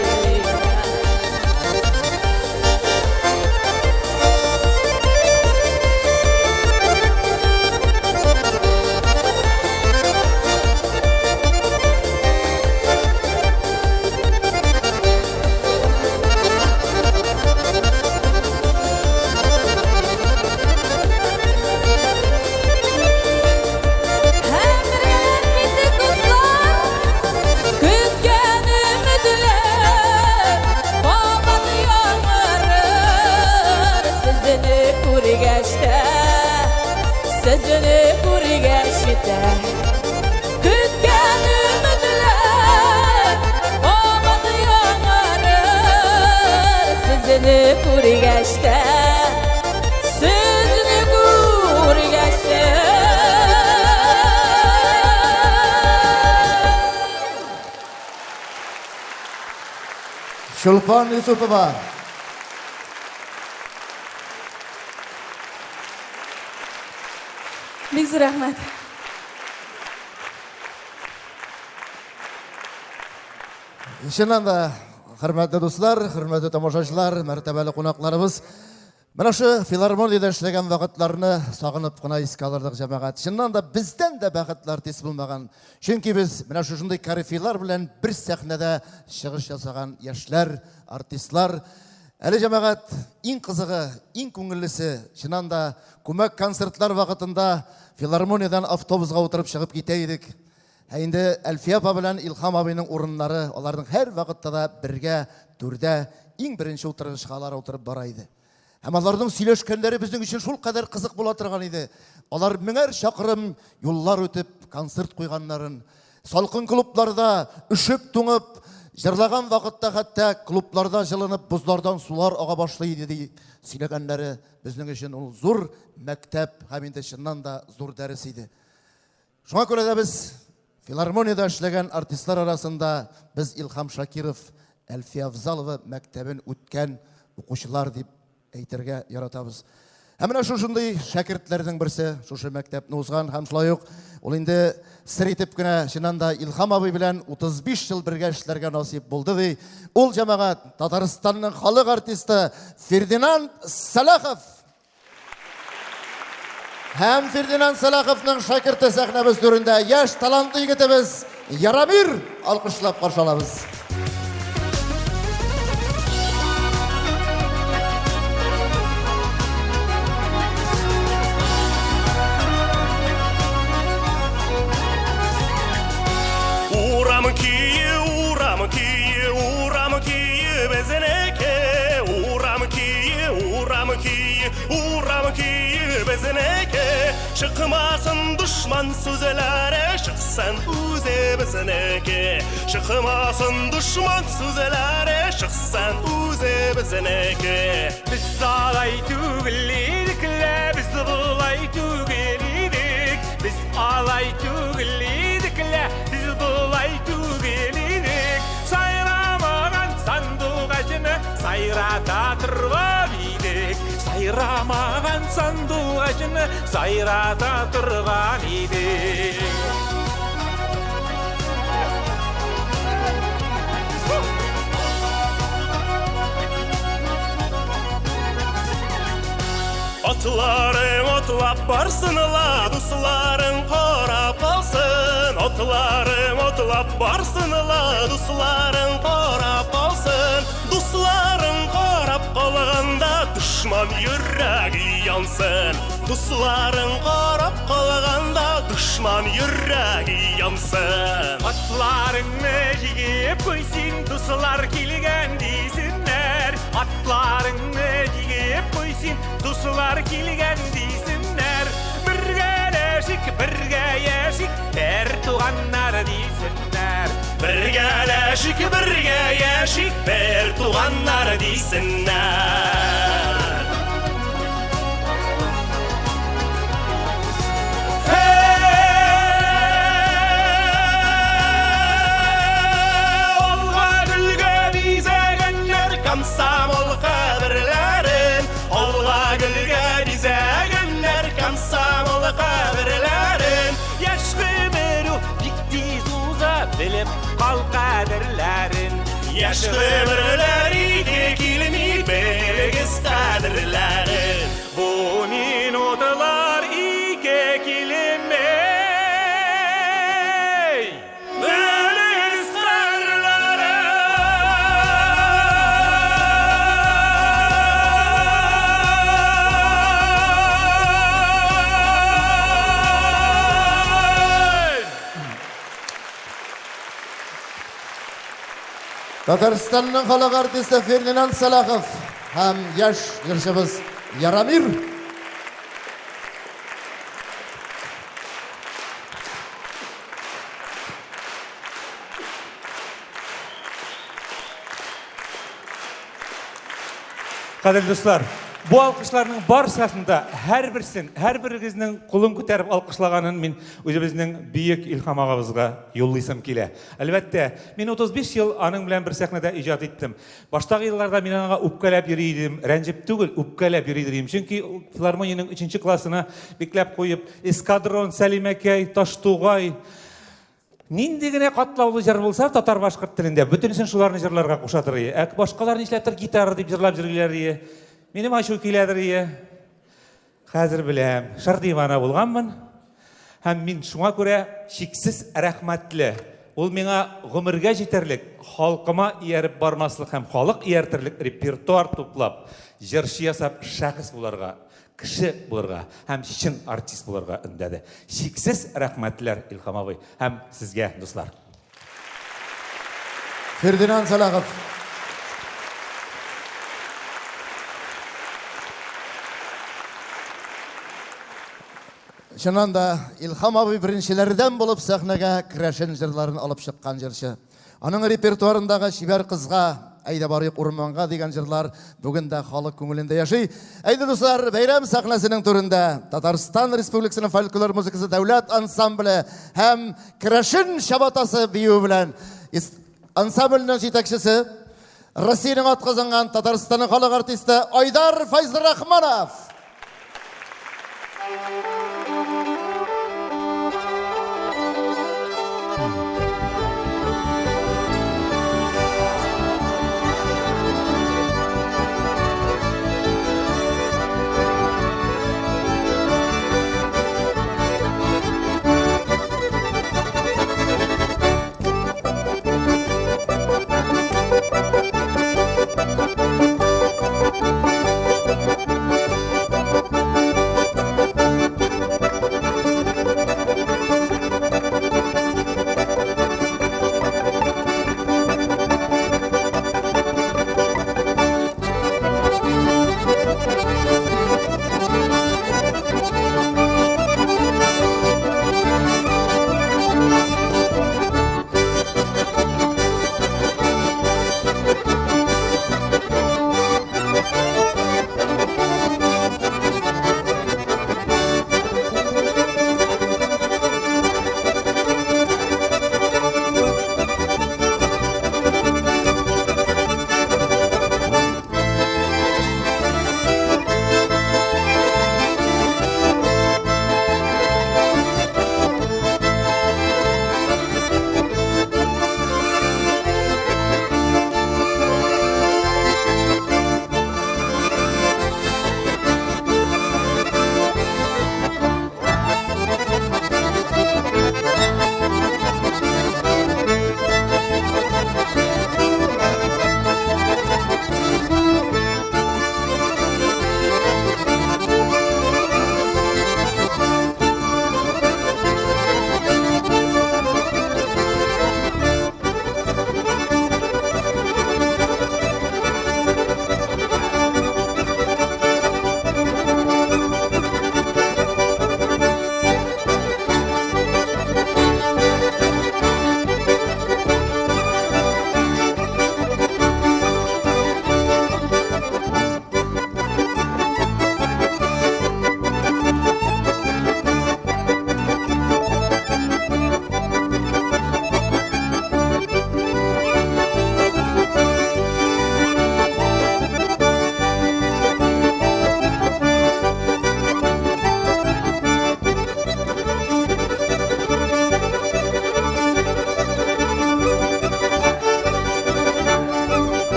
Sizini ko'rgashda Kütken ümitler Bağat yağmurlar Sizini ko'rgashda Sizini ko'rgashda Shulpon Yusupova. Bek zo'r rahmat. Шыннан да, хөрмәтле дуслар, хөрмәтле тамашачылар, мәртәбәле кунакларыбыз, менә шу филармониядә эшләгән вакытларны сагынып кына искә алырдык җәмәгать. Шыннан да бездән дә бәхетле артист булмаган. Чөнки без менә шушындый карифилар белән бер сәхнәдә чыгыш ясаган яшьләр, артистлар. Әле җәмәгать иң кызыгы, иң күңеллесе, шыннан да күмәк концертлар вакытында филармониядән автобуска утырып чыгып китә идек. Инде Әлфия апа белән Илхам абыйның урыннары, аларның һәр вакытта да бергә, түрдә, иң беренче утырышкалар утырып бара иде. Һәм аларның сөйләшкәннәре безнең өчен шул кадәр кызык була торган иде. Алар меңәр чакрым юллар үтеп, концерт куйганнарын, салкын клубларда üşеп туңып, җырлаган вакытта хәтта клубларда җылынып, бузлардан сулар ага башлый иде ди. Сөйләгәннәре безнең өчен ул зур мәктәп һәм инде чыннан да зур дәрес иде. Шуңа күрә дә без филармониядә эшләгән артистлар арасында без Илхам Шакиров, Әлфия Авзалова мәктәбен үткән укучылар дип әйтергә яратабыз. Һәм менә шушындый шәкертләрнең берсе, шушы мәктәпне узган һәм шулай ук ул инде сер итеп кенә чыннан да Илхам абый белән 35 ел бергә эшләргә насип булды ди. Ул җәмәгать Татарстанның халык артисты Фердинанд Салахов. Һәм Фердинанд Салаховның шәкерте сәхнәбез түрендә яшь талантлы егетебез Ярамир алкышлап каршы алабыз. Çıkmasın düşman sözlere, çıksın uze bizneke. Çıkmasın düşman sözlere, çıksın uze bizneke. Biz alay tügüllidik, biz bulay tügülidik. Biz alay tügüllidik, biz bulay tügülidik. Sayramagan sanduk acını sayrata tırvar idik. Sayramagan sanduk acını sayrata tırvar idik. Otlarım otlap barsınla, dusların korap kalsın. Otlarım otlap barsınla, dusların korap kalsın. Dusların korap kalğanda düşman yüreği yansın. Dusların korap kalğanda düşman yüreği yansın. Atlarını yiyip koysun, duslar kilgen desinler. Atlarını yiyip koysun, duslar kilgen Яшик бірге, яшик бір туғаннар дейсіннер. Olga gülge bizegеннер комсомол қабірлерін. Olga gülge bizegеннер комсомол қабірлерін. Яшқы біру бікті зуза біліп қал қадірлерін. Яшқы бірлері де келмей бігіз қадірлерін. Бұ минутылар ике келемей. Бігіз Татарстанның халық артисті Фердинанд Салахов һәм яш җырчыбыз Ярамир. Қадірлі достар, бұл алқышларының баршасында әрбіріңіздің қолын көтеріп алқышлағанын мен өзіміздің биік Илхам ағамызға жолдайсам келе. Әлбәттә, мен 35 жыл аның белән бір сәхнәдә иҗат иттім. Баштагы елларда мен аңа үпкәләп йөри идем, рәнҗеп түгел, үпкәләп йөри идем. Чөнки филармониянең 3-нче классына бикләп куеп, эскадрон, Сәлимәкәй, Таштугай, нинди генә катлаулы җыр булса, татар башкорт телендә бөтенесен шуларны җырларга кушатыр иде. Башкалар нишләптер гитара дип җырлап йөриләр иде. Минем ачу киләдер иде. Хәзер беләм, шыр дивана булганмын. Һәм мин шуңа күрә шиксез рәхмәтле. Ул миңа гомергә җитәрлек, халкыма ияреп бармаслык һәм халык ияртерлек репертуар туплап, җырчы ясап шәхес буларга, кеше буларга һәм чын артист буларга өндәде. Шиксез рәхмәтләр Илхам абый һәм сезгә, дуслар. Фердинанд Салахов. Шуннан да Илхам абый беренчеләрдән булып сәхнәгә керәшен җырларын алып чыккан җырчы. Аның репертуарындагы Шибәр кызга, Әйдә барыйк урманга дигән җырлар бүген дә халык күңелендә яши. Әйдә дуслар, бәйрәм сәхнәсенең түрендә Татарстан Республикасының фольклор музыкасы дәүләт ансамбле һәм керәшен чабатасы бию белән ансамбльнең җитәкчесе, Россиянең атказанган Татарстанның халык артисты Айдар Файзрахманов.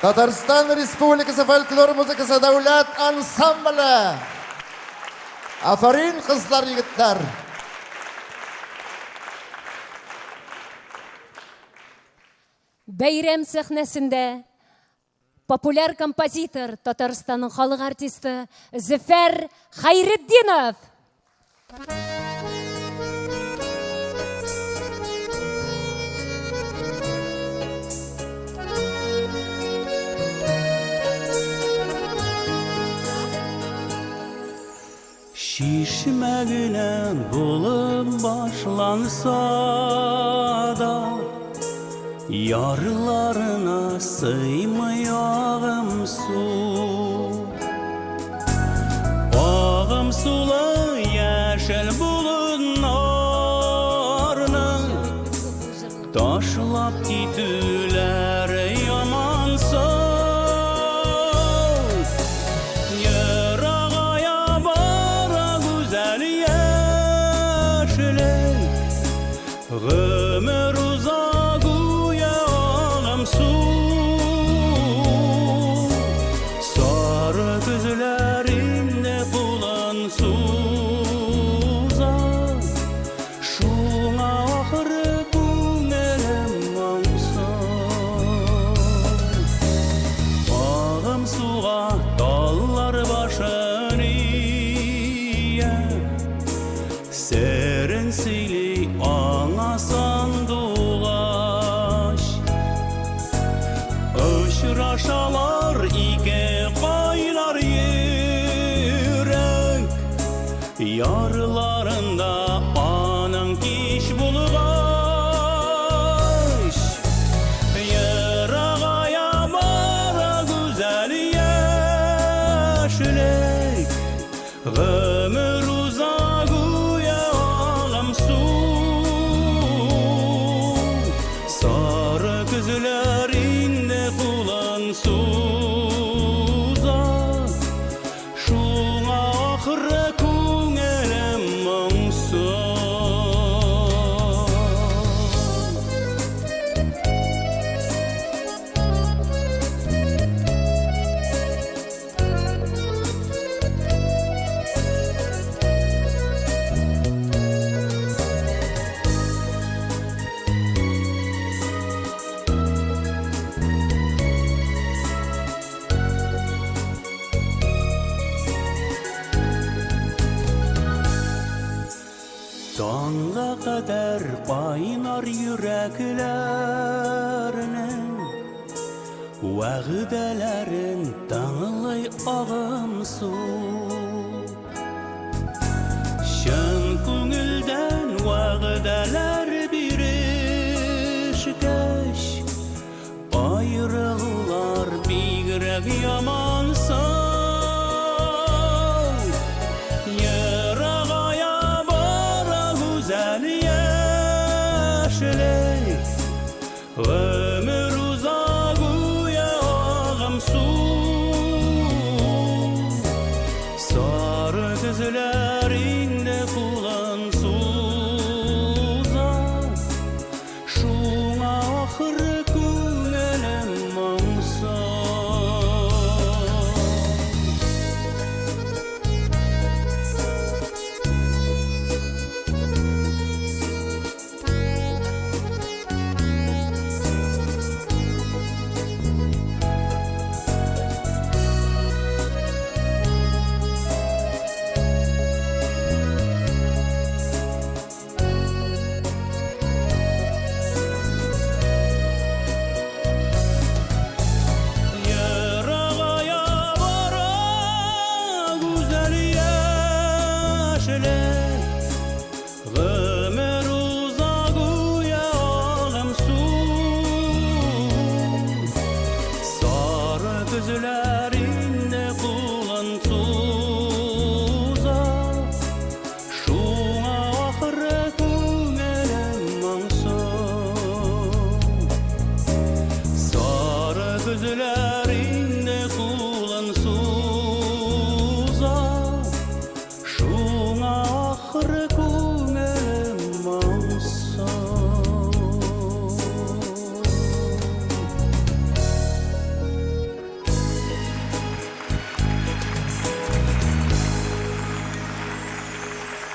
Татарстан Республикасы фольклор музыкасы дәүләт ансамблі. Афарин кызлар, егетләр. Бәйрәм сәхнәсендә популяр композитор, Татарстанның халық артисты Зөфәр Хайретдинов. Şişmegine bulum başlansa da yarlarına sığmayağım su. Ağım sulu yeşil bulunlarını taşlap gittiler yamansa. Ömür uzak uyağım su. Sarı gözlerimde bulan suzak. Şuna ahırı günelem mansan. Ağım suğa dallar başını ye. Serin sili sandılaş Öşraşalar iki kaynar yürek Yarlarında anın kiş bulgaş Yarağaya mara güzel yeşilek Ömür uzak uyağım su Sarı gözlerinde bulan suzak Şuna ahırı күңелем мұңсыз Tanga kadar baynar yüreklerinin Vəğdələrin dağılay ağım su Şən күңілден vəğdələr bir eşkeş Ayrılılar bigrək yamansa Ömür uzak uyağım su Sarı gözlerinde bulan suzak Şuna ahırı күңелем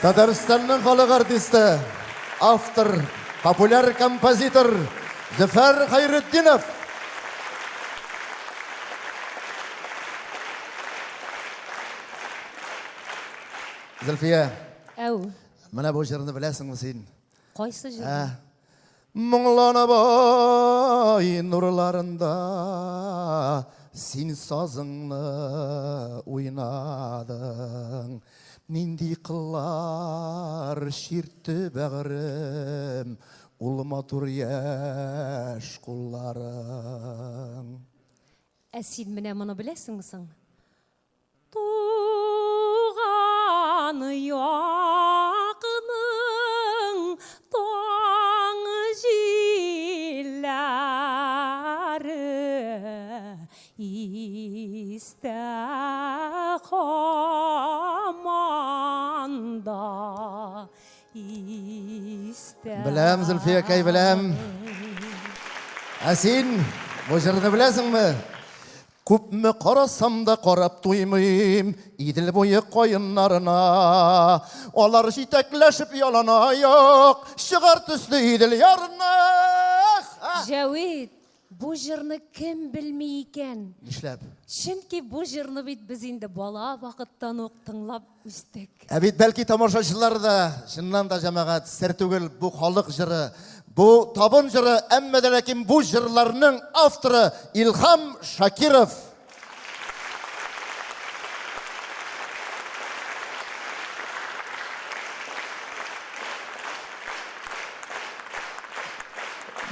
Татарстанның халық артисті, автор, популяр композитор Зөфәр Хайретдинов. Зөлфия, Әу, мына бұл жырны білесің сен? қойсы жыр. Мұңланып ай нұрларында сен сазыңны ойнадың. Нендей қылар шертті бәғірім, ұлыма тұр еш құларың. Сен менә мұны білесіңсің? Туғаны яқының тоң жиләрі истә қаманда истә. Білем, Зülfiye кәй білем. Сен бұл жырны білесің ме? Көпмі қарасам да қарап тоймайым, иділ бойы қойынларына. Олар жетекләшіп яланайық, шығар түсті иділ ярына. Жәует, бұл жырны кім білмей екен? Нишләп? Чөнки бұл жырны бит біз енді бала вақыттан ук тыңлап үстік. Бит бәлки тамашачылар да, шыннан да жамағат, сәр түгел бұл халық жыры, бұл табын жыры, әммә дә ләкин бұл жырларның авторы Илхам Шакиров.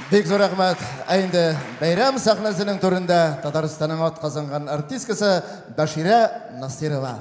Бек зор рахмат. Әйінді бәйрәм сахнасының түрінде Татарстанның атқазанған артисткасы Башира Насирова.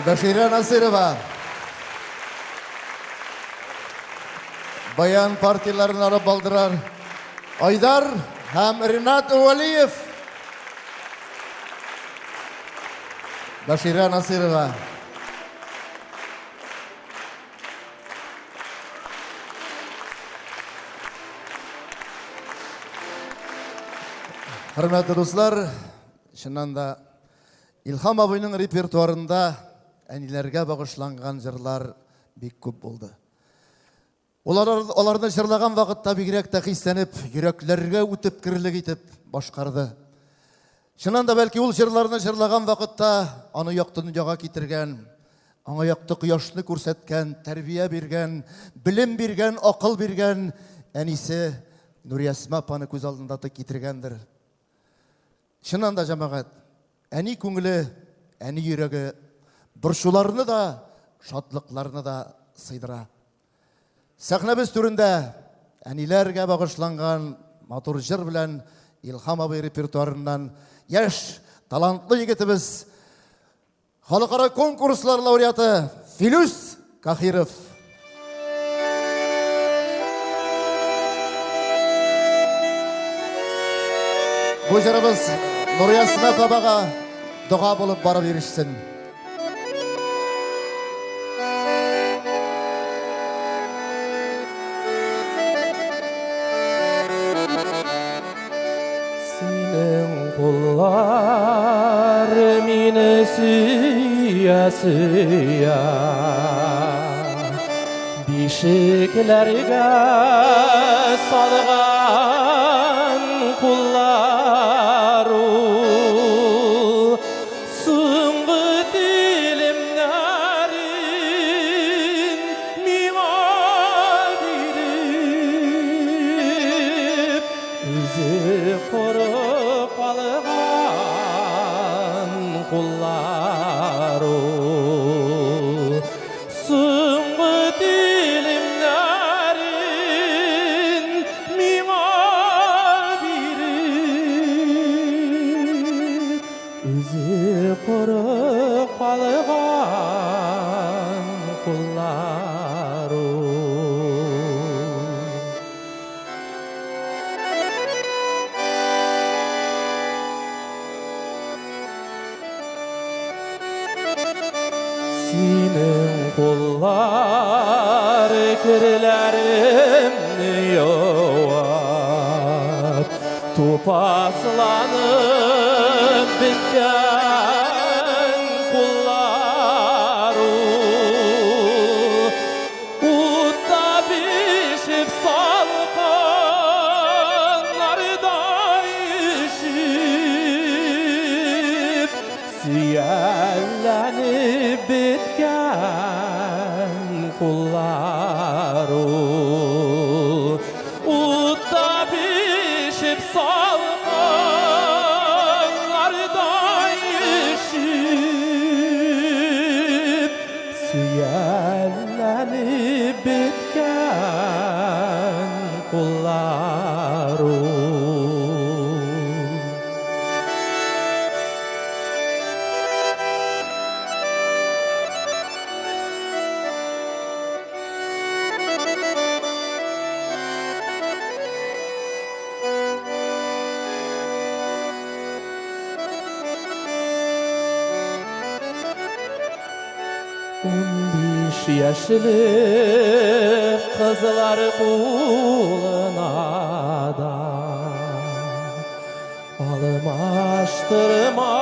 Башира Насирова. Баян партияларын арып балдырар. Айдар һәм Ринат Уалиев. Башира Насирова. Hürmetli dostlar, шыннан да Илхам абыйның репертуарында әниләргә багышланган җырлар бик күп булды. Аларны җырлаган вакытта бигрәк тә хисләнеп, йөрәкләргә үтеп кирлек итеп башкарды. Шуннан да бәлки ул җырларны җырлаган вакытта аны якты дөньяга китергән, аңа якты кояшны күрсәткән, тәрбия биргән, билем биргән, акыл биргән әнисе Нуриясма апаны күз алдында китергәндер. Шуннан да җәмәгать, әни күңеле, әни йөрәге борчуларны да, шатлыкларны да сыйдыра. Сәхнәбез түрендә әниләргә багышланган матур җыр белән Илхам абый репертуарыннан яшь, талантлы егетебез, халыкара конкурслар лауреаты Филүс Кахиров. Бу җырыбыз Нуриясма апага дуга булып барып ирешсен. Синең куллар мине сөя-сөя, бишекләргә салган куллар ул, соңгы телемнәрен миңа биреп, үзе корып калган куллар ул, соңгы телемнәрен миңа биреп, үзе корып калган куллар ул. Синең куллар кирләремне юат, тупасланып биткән куллар ул, утта бишеп салкыннарда ишеп, сөялләнеп биткән куллар ул, утта бишеп салкыннарда ишеп, сөялләнеп биткән куллар ул. Яшьлек кызлар кулына да алмаштырма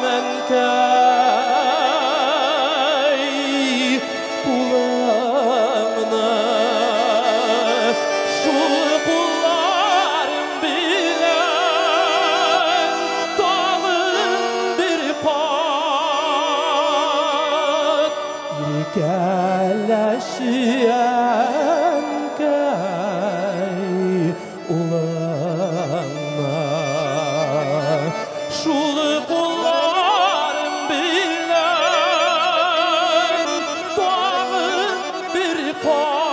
мәнкәй кулымны, шул кулларым белән тагын бер кат иркәләшәнкәй улыңна, шул кулларым белән тагын бер кат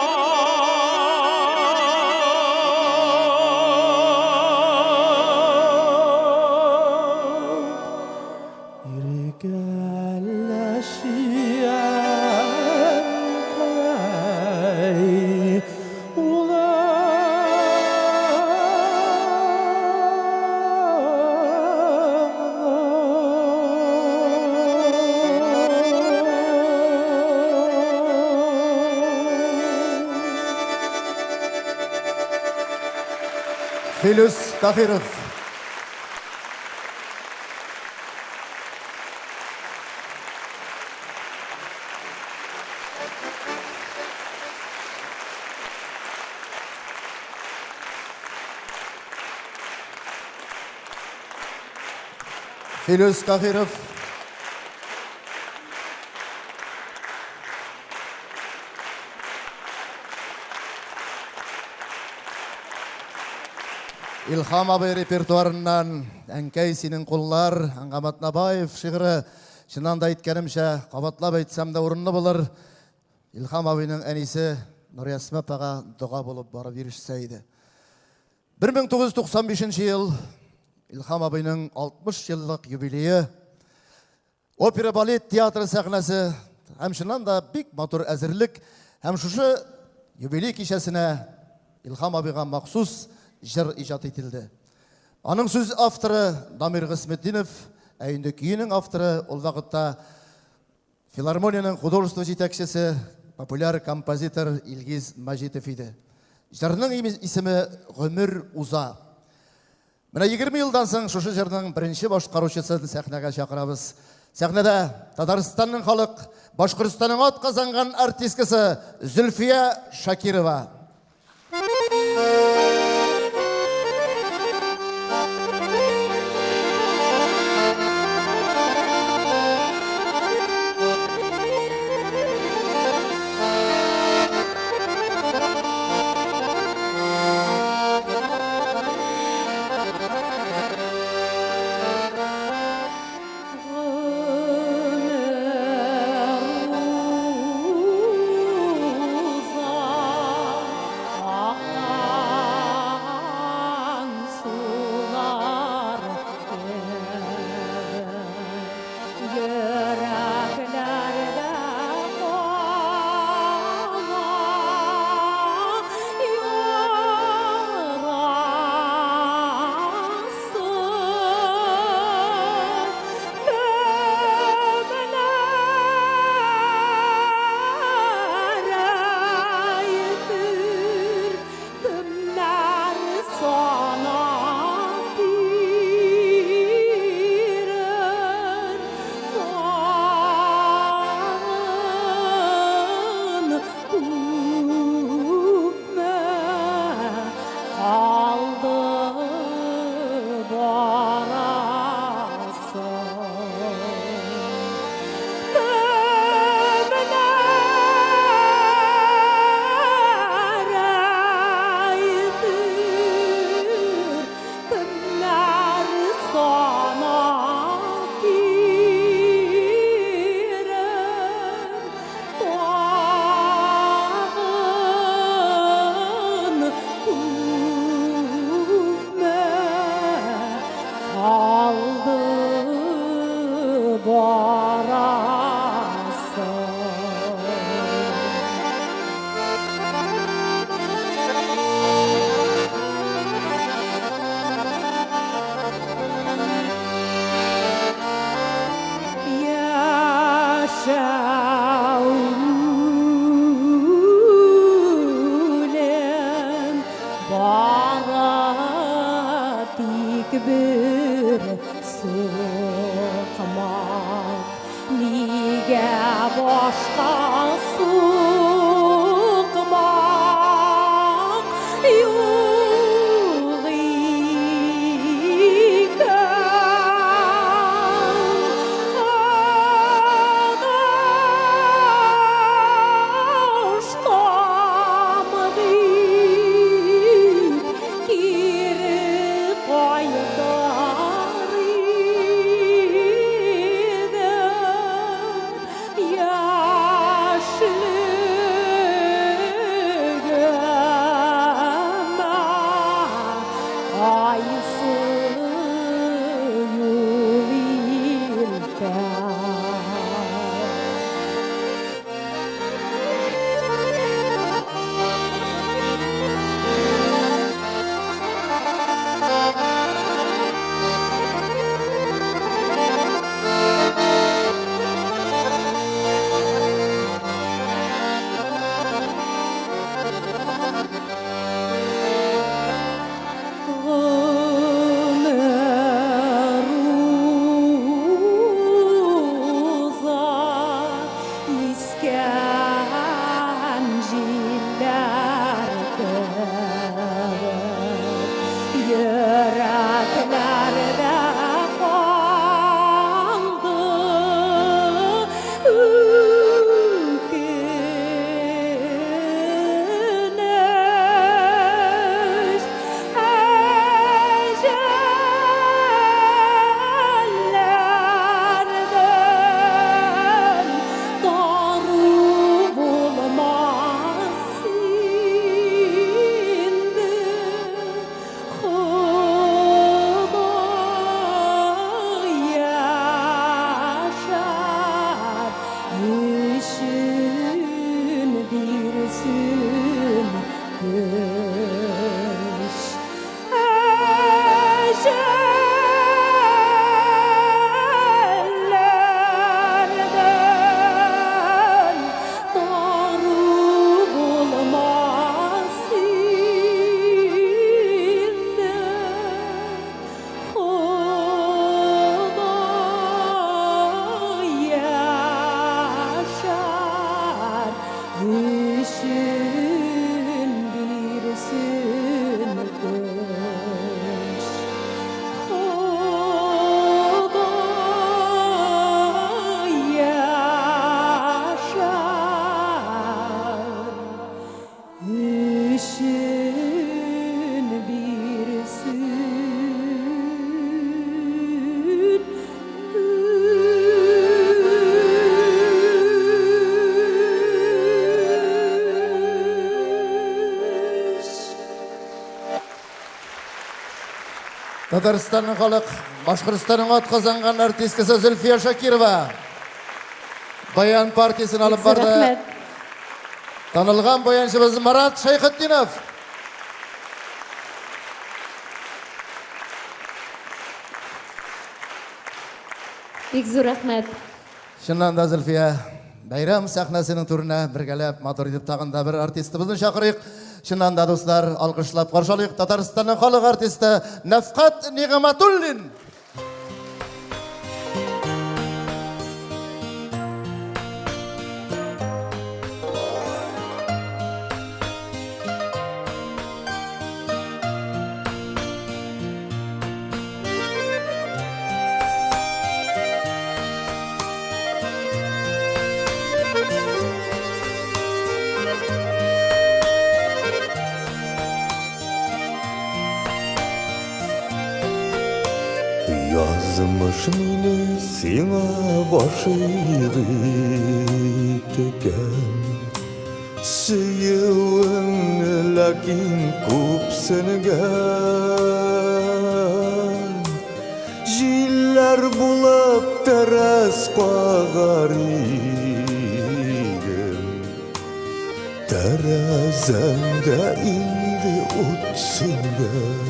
Филүс Тахиров. Филүс Тахиров. Илхам абай репертуарынан әнкәй синең куллар, Аңгамат Набаев шигыре, чыннан да әйткәнемчә, кабатлап әйтсәм дә урынлы булыр. Илхам абайның әнисе Нуриясма апага дуга булып барып ирешсә иде. 1995 ел Илхам абайның 60 еллык юбилее. Опера балет театры сәхнәсе һәм чыннан да бик матур әзерлек һәм шушы юбилей кичәсенә Илхам абайга махсус жыр иҗат ителде. Аның сүз авторы Дамир Гысметдинов, ә инде көйнең авторы ул вакытта филармониянең художество җитәкчесе, популяр композитор Илгиз Мәҗитов иде. Җырның исеме Гомер уза. Менә 20 елдан соң шушы җырның беренче башкаручысын сәхнәгә чакырабыз. Сәхнәдә Татарстанның халык, Башкортстанның атказанган артисткасы Зөлфия Шакирова. Yaşlı Татарстанның халық, Башқұртстанның атқазанған артисткасы Зульфия Шакирова. Баян партиясын алып барды. Рахмет. Танылған баяншыбыз Марат Шайхетдинов. Бик зур рахмет. Шыннан да Зульфия, байрам сәхнәсенең турына бергәләп матур итеп тагында бер артистыбызны чакырыйк. Шыннан да дуслар, алкышлап каршылыйк Татарстанның халык артисты Нафкат Нигъматуллин. Yazmışını sina başıydı teken Sıyıvın lakin kupsıngan Jiller bulup teres kağar idim Terezemde indi utsungan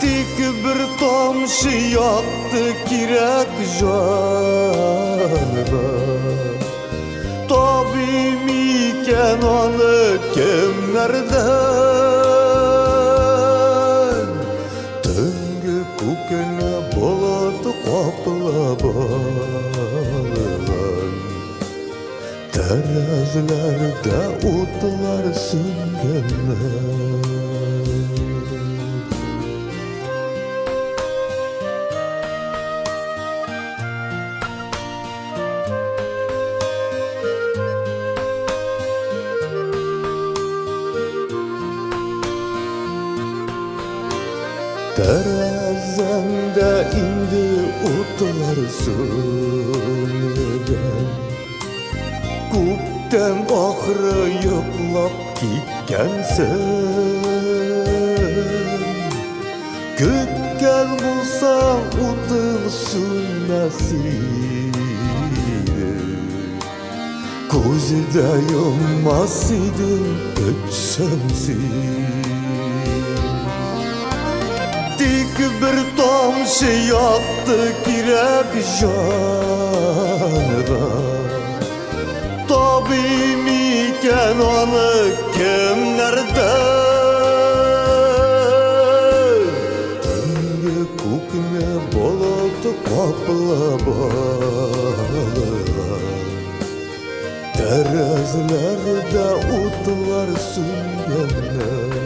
Tik bir tomşu yaktı kirek canıma Tabim iken onu kimlerden Tüngü kukene boladı kapla bağlılan Terezlerde utlar süngenler Terazemde indi utlar sönügen Kupten ahırı yoklap gitkensin Kökkel bulsan utun sünmesiydi Kuzide yummasıydın ötsemsin Tik bir tomşu yaktı kirek canıma Tabim iken onu kimlerden Tüngü kukne boladı kapla bağlılan Terezlerde utlar süngenler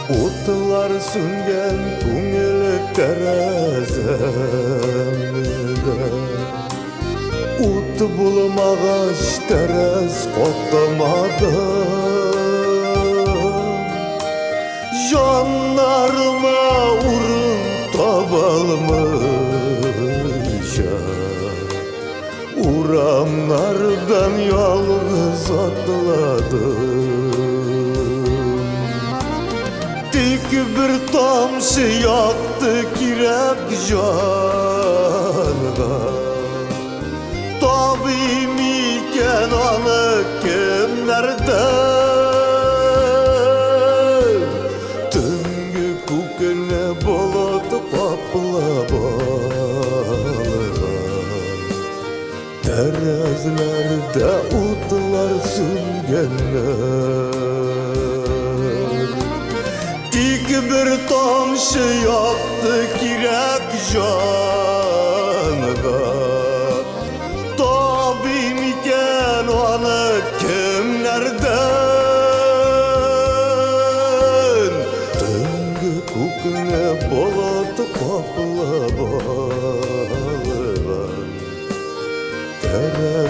Utlar süngen kungel terezemde Ut bulmağaç terez kotlamadım Canlarıma urun tabalmışa Uramlardan yalnız atladım Tik bir tomşu yaktı kirek canıma Tabim iken onu kimlerden Tüngü kukene boladı kapla bağlılan Terezlerde utlar süngenler Tik bir tomşu yaktı kirek canıma Tabim iken onu kimlerden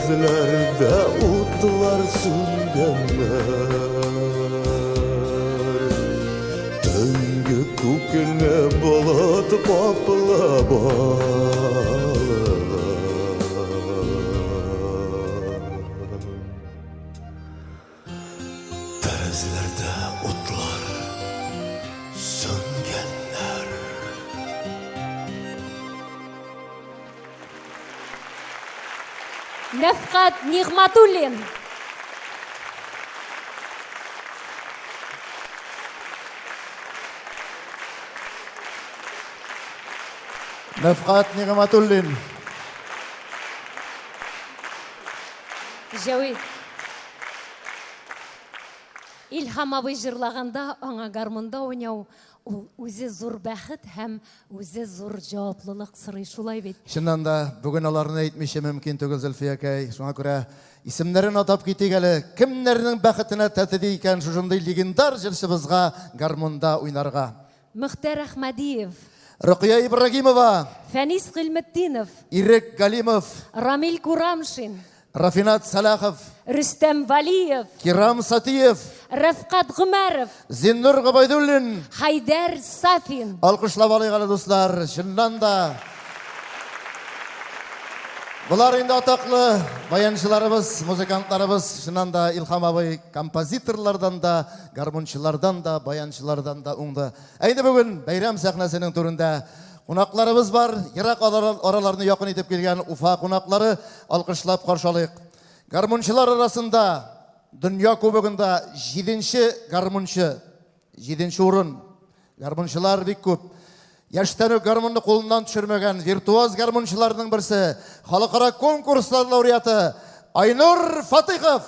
gözlerde utlar söngenler Döngü kukene balatıp apla Terezlerde utlar söngenler Nefkat Nigmatullin. Nefqat Nigmatullin. Жәуит. Илһам абый жырлағанда, аңа гармонда ойнау, ул үзе зур бәхет һәм үзе зур җаваплылык сырый, шулай бит. Шыннан да бүген аларны әйтмичә мөмкин түгел Зөлфия әкәй. Шуңа күрә исемнәрен атап китик әле. Кемнәрнең бәхетенә тәтеди икән шушындый легендар җырчыбызга гармонда уйнарга. Мөхтәр Әхмәдиев, Рөкия Ибрагимова, Фәнис Гыйлметдинов, Ирек Галимов, Рамил Курамшин, Рафинат Салахов, Рөстәм Валиев, Кирам Сатиев, Рәфкат Гомәров, Зиннур Габайдуллин. Хайдар Сафин. Алкышлап алыйк әле дуслар. Шуннан да булар инде атаклы баянчыларыбыз, музыкантларыбыз, шуннан да Илһам абый композиторлардан да, гармончылардан да, баянчылардан да уңды. Әйді бүген бәйрәм сәхнәсенең түрендә кунакларыбыз бар. Ерак араларны якын итеп килгән Уфа кунаклары алкышлап каршылыйк. Гармончылар арасында дөнья кубогында 7нче гармончы, 7нче урын. Гармончылар бик күп. Яшьтән үк гармонны кулыннан төшермәгән виртуоз гармончыларның берсе, халыкара конкурслар лауреаты Айнур Фатыйхов.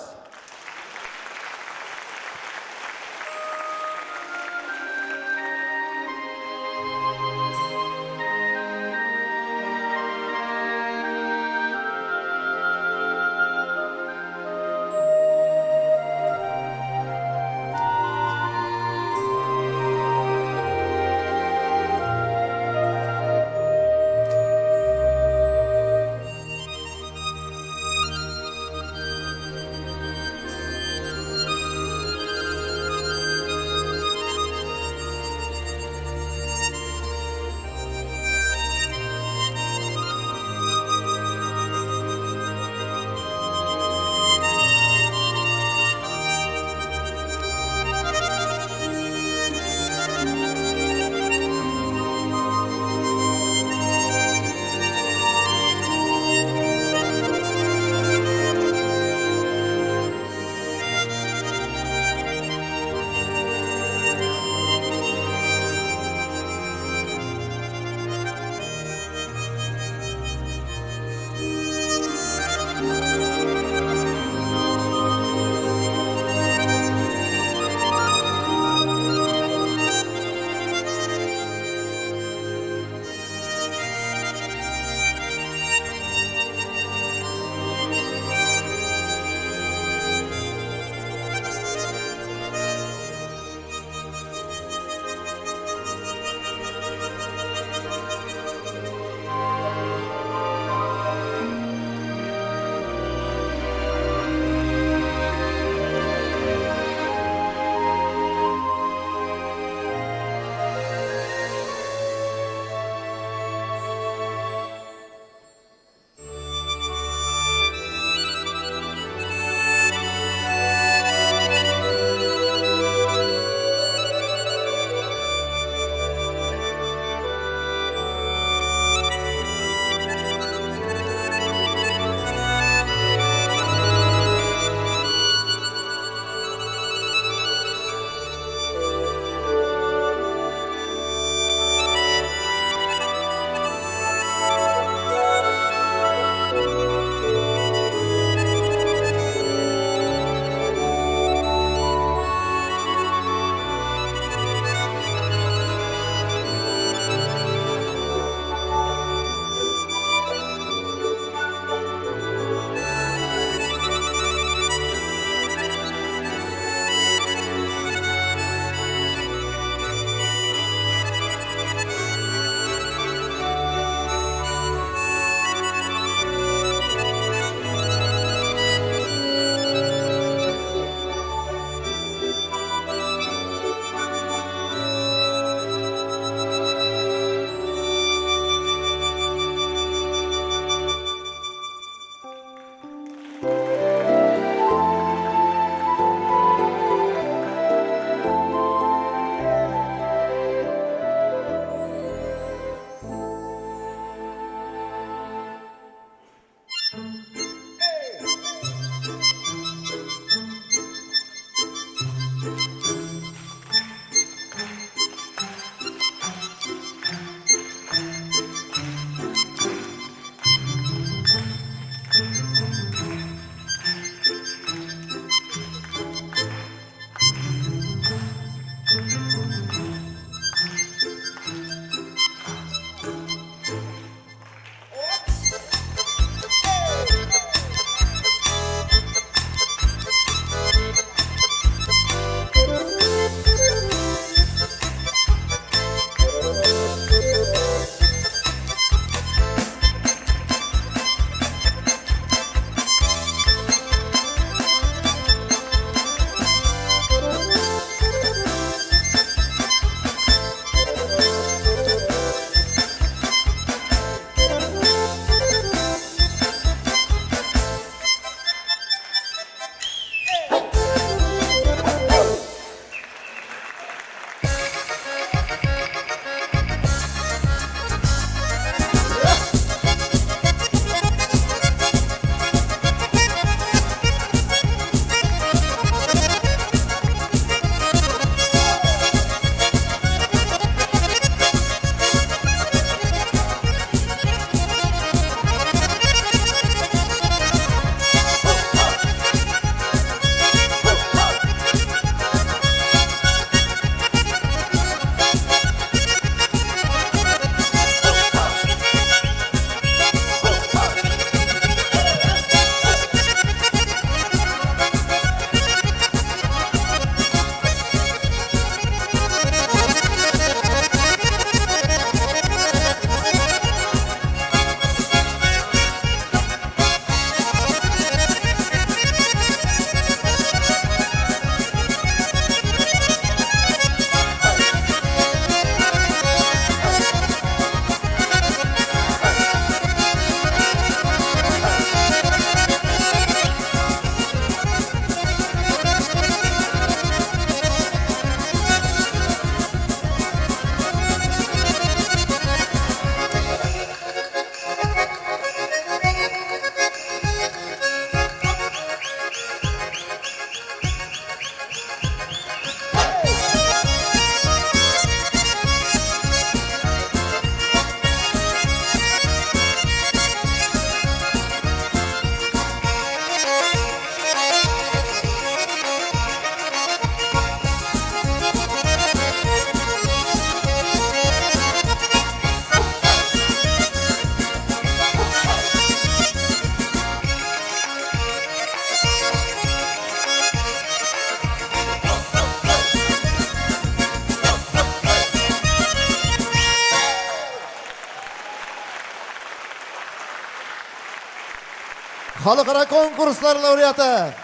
Халыкара конкурслар лауреаты,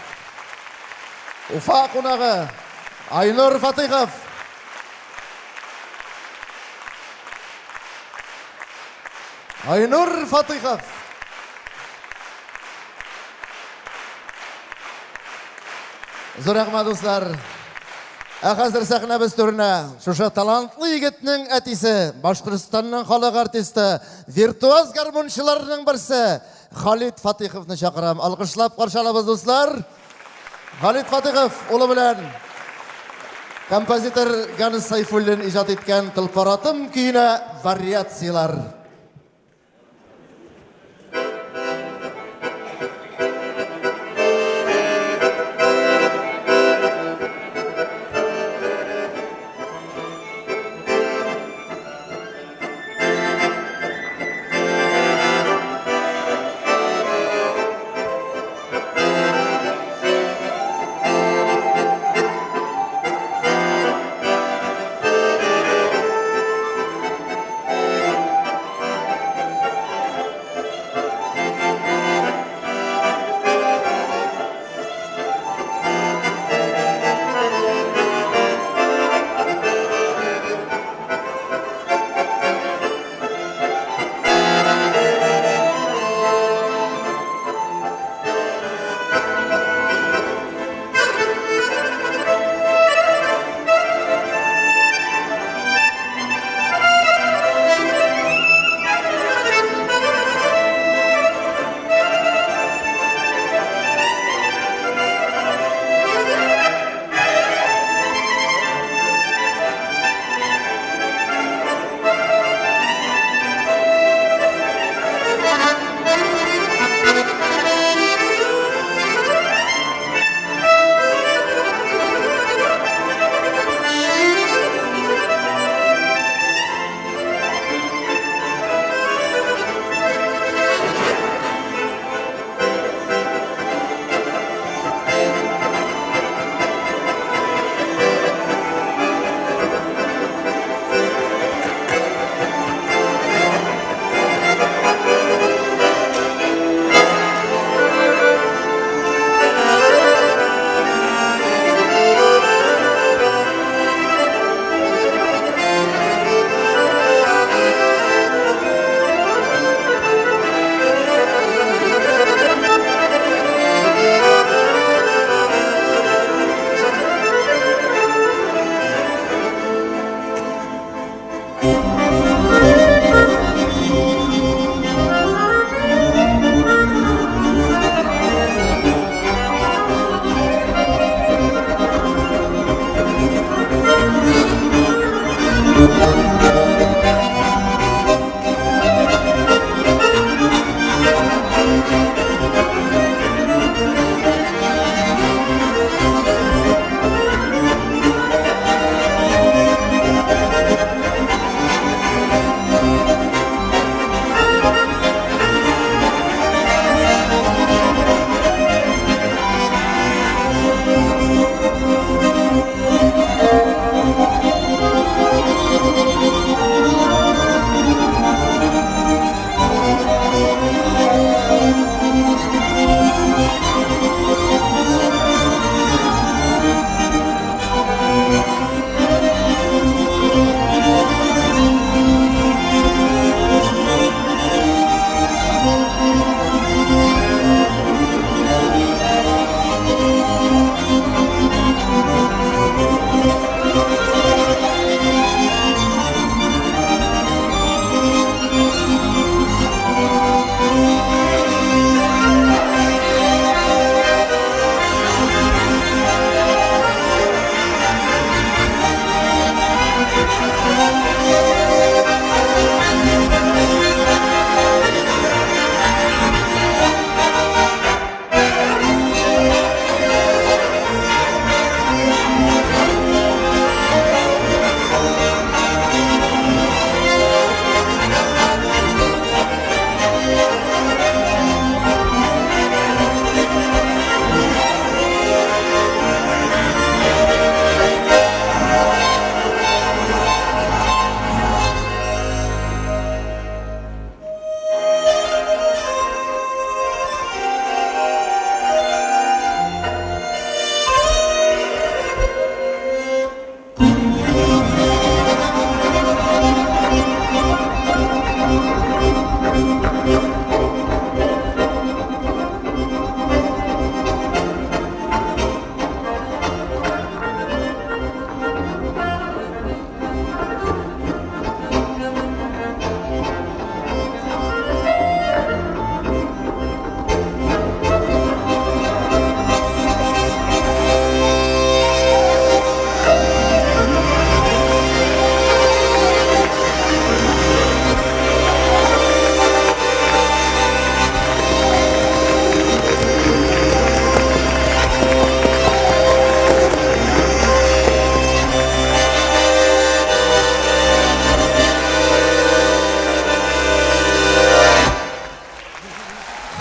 Уфа кунагы Айнур Фатыйхов. Айнур Фатыйхов. Зур рәхмәт дуслар. Хәзер сәхнәбез түренә шушы талантлы егетнең әтисе, Башкортстанның халык артисты, виртуоз гармончыларның берсе Халид Фатыйховны чакырам. Алкышлап каршы алабыз дуслар. Халид Фатыйхов улы белән композитор Ганис Сайфуллин иҗат иткән Тылпаратым көенә вариациялар.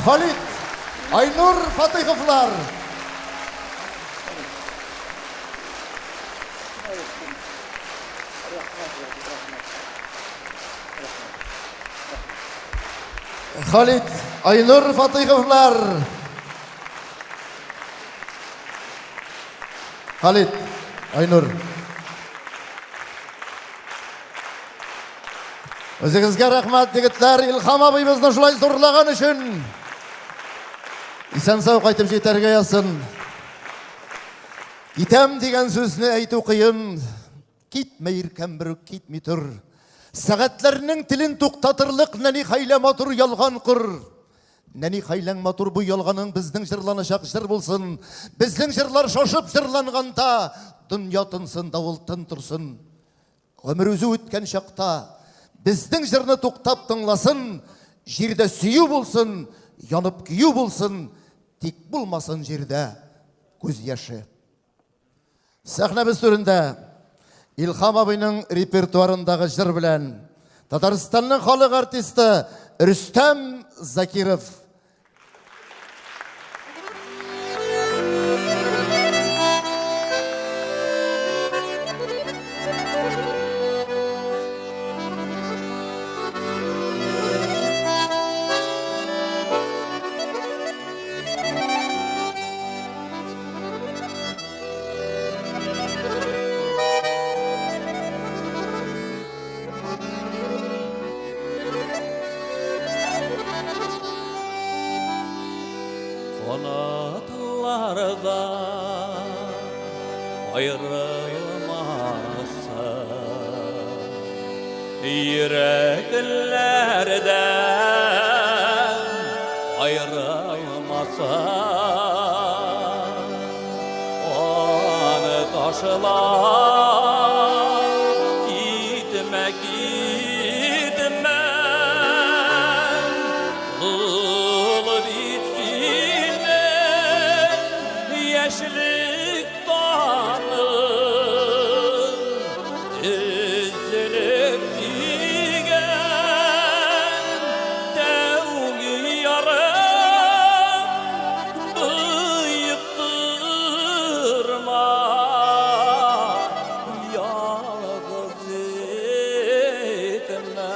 Халит, Айнур Фатиховлар. Халит, Айнур Фатиховлар. Халит, Айнур. Өзіңізге рахмат, дегітлер, Илхам абайымызды жылай зорлаған үшін. Исән сау қайтып жетерге ясын. Китем деген сөзіне әйту қиын. Китмейір кәмбір, китмей тұр. Сәғәтлерінің тілін тоқтатырлық нәни қайла матур ялған құр. Нәни қайлаң матур бұл ялғаның біздің жырланышақ жыр болсын. Біздің жырлар шошып жырланғанда, дүния тынсын, дауыл тын тұрсын. Өмір өзі өткен шақта, біздің жырны тоқтап тыңласын, жерде сүйу болсын, янып күйу болсын, тек болмасын жерде көз яшы. Сәхнәбіз түрінде Илхам абайның репертуарындағы жыр білән Татарстанның халық артисті Рүстәм Закиров. Qanatlarda ayrılmasa, yüreklerden ayrılmasa, onu taşlar gitme gitme, yaşlık dağın üzülüp sigen tevgi yarım bıyıktırma yalnız etme.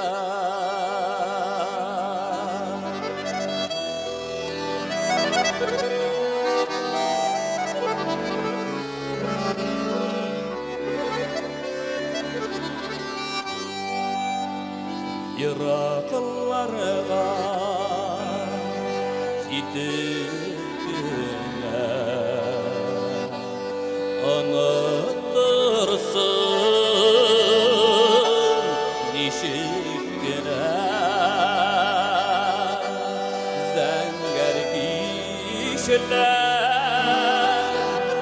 Yırakıllarga gidipine anıttırsın nişikine zenger kişiler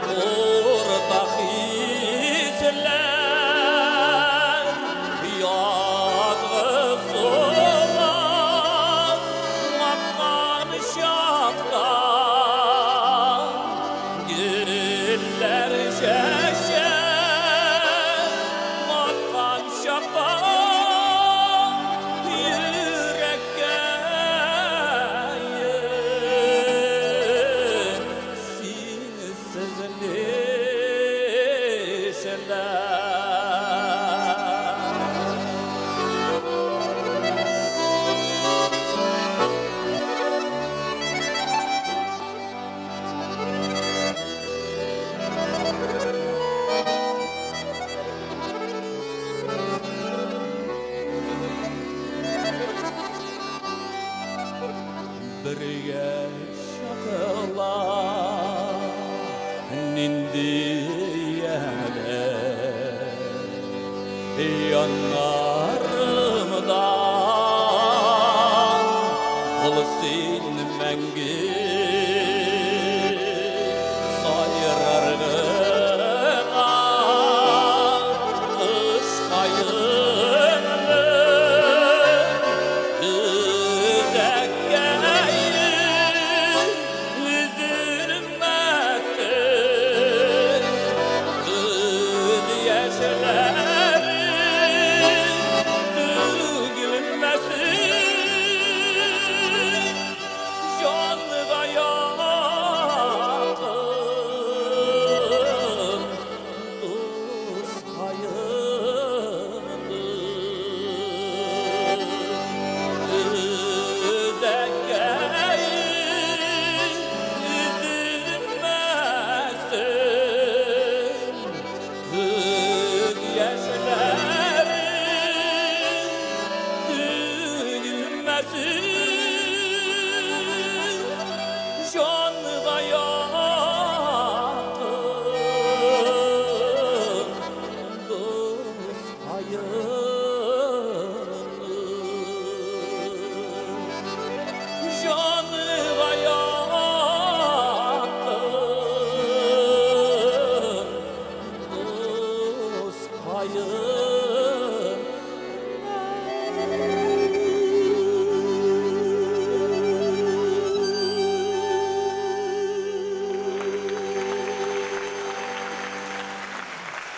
ortak hisler birge şakılar nindiyene yanlarımdan bulsin mengi sayırargına kış kayınlı Yo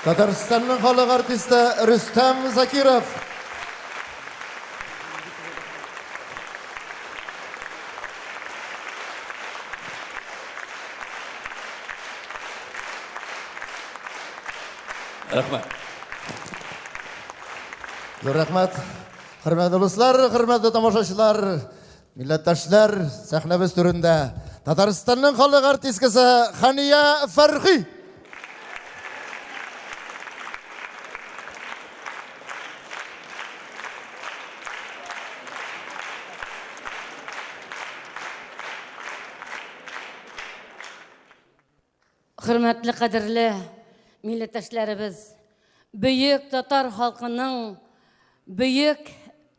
Татарстанның халық артисті Рүстәм Закиров. Рахмет. Зор рәхмәт. Хөрмәтле дуслар, хөрмәтле тамашачылар, милләттәшләр, сәхнәбез түрендә Татарстанның халық артисткасы Хания Фәрхи. Hürmetli kadirli milleteşlerimiz, büyük Tatar halkının, büyük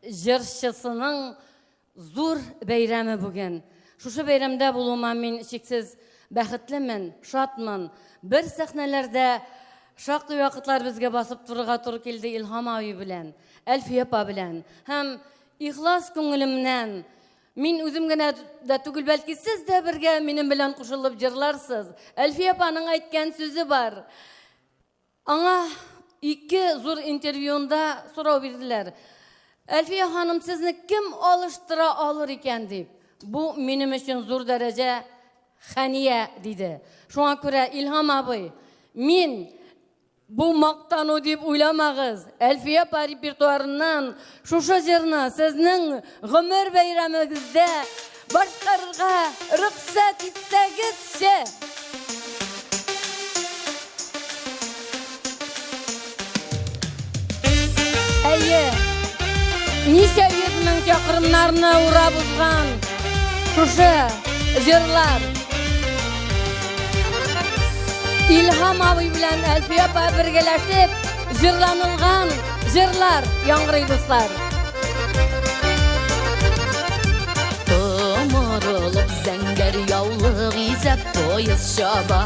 jırşçısının zor beyremi bugün. Şuşu beyramda bulunmam min şeksiz bәхетлемен, şatman. Bir sahnelerde şaktı vakitler bizge basıp turga tur keldi İlham abi bilen, Elfiye apa bilen. Hem ihlas köngülümden, min özüm gene de tügül belki siz de birge benim bilen koşulup jırlarsız. Elfiye apanın aytgan sözü var. Ana iki zor intervyonda soru verdiler. Elfiye hanım sizni kim alıştıra alır iken deyip. Bu benim için zor derece Haniye dedi. Şu an göre İlham abi, min bu maqtanu deyip uylamağız. Elfiye repertuarından şuşa jırını sizning gümür beyramınızda başlarga rıksat etsegizçe. Eye, nice 100.000 çakırımlarını uğra buzgan şuşa jırlar. İlham abi bilen Elfiye apa birgeleşip jırlanılgan jırlar yangırıy dostlar. Tomarılıp zəngər yavlıq izəb poyuz şaba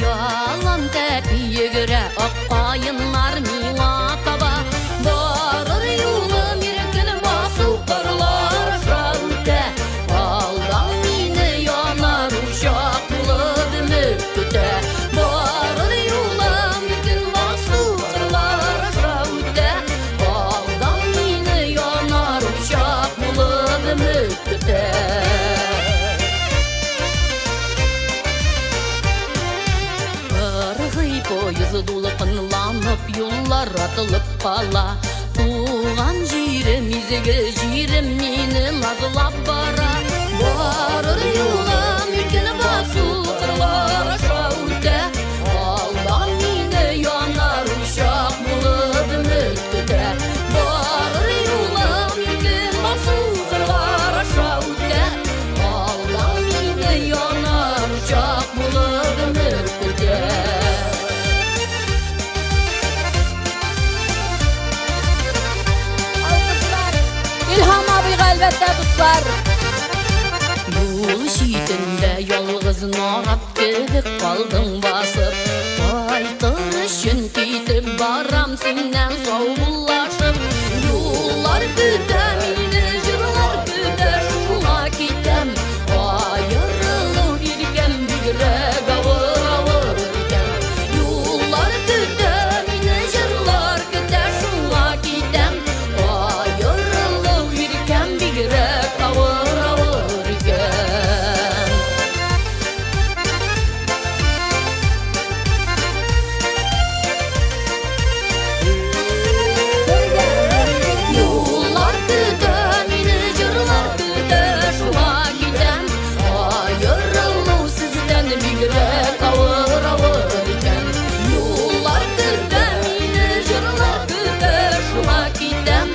Yalan təpiyə görə aqayınlar mina qaba Barır yolum irkini basu qırlar aşağıda Aldan mini yanar uşaq bulub mürküdə Barır yolum irkini basu qırlar aşağıda Aldan mini yanar uşaq bulub mürküdə Poyuz dulqınlanıp yollar atılıp qala Tuğan jirimizge jirim meni nazlap bara Barır yolam ülkeni basu qırlar aşağıda Aldan meni yanar uşaq bulub mürküdə Barır yolam ülkeni basu qırlar aşağıda Aldan meni yanar uşaq bulub mürküdə İlham abi elbette dostlar. Yol şiitinde yalğız narap kebek kaldın basıp Aytırışın kitip baram senden savullaşıp Yollar güde mini jırlar güde şuna kitem Ayırılı irken bigrek avır avır irken Yollar güde mini jırlar güde şuna kitem Ayırılı irken bigrek avır avır irken Yollar güde mini jırlar güde şuna kitem Ayırılı sizden bigrek avır avır irken Yollar güde mini jırlar güde şuna kitem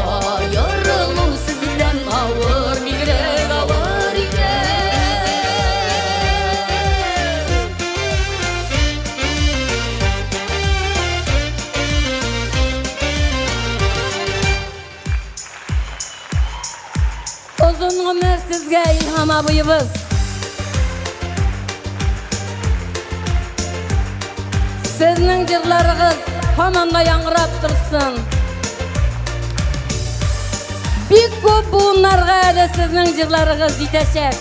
Ayırılı sizden avır bigrek avır irken Uzun ömür sizge İlham abimiz. Sizning jırlarınız hamanda yangırap dursun. Bir köp buğunlarga da sizning jırlarınız yetecek.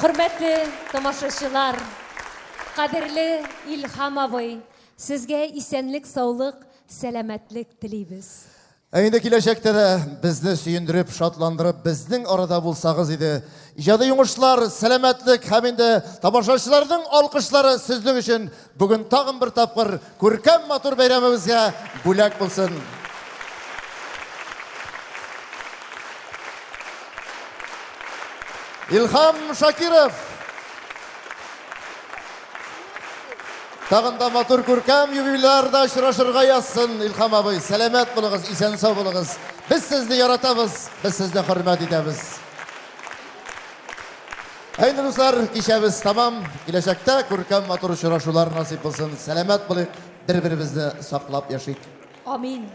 Hürmetli tamaşaçılar, kadirli İlham abay, sizge isenlik, sağlık, selametlik dileybiz. Әйінді келешекте де бізді сүйіндіріп, шатландырып, біздің арада болсағыз еді. Ижады юңышлар, сәлемәтлік, әмінде тамашашылардың алқышлары сіздің үшін бүгін тағын бір тапқыр көркем матур бәйрәмімізге бүләк болсын. İlham Шакиров. Тағында матур көркем юбилярда шырашырға яссын. Илхам абай, сәлемет болыңыз, исен сау болыңыз. Біз сізді яратабыз, біз сізді құрмет етеміз. Әйді достар, кешеміз тамам. Келешекте көркем матур шырашулар насип болсын. Сәлемет болық, бір-бірімізді сақлап яшик. Amin.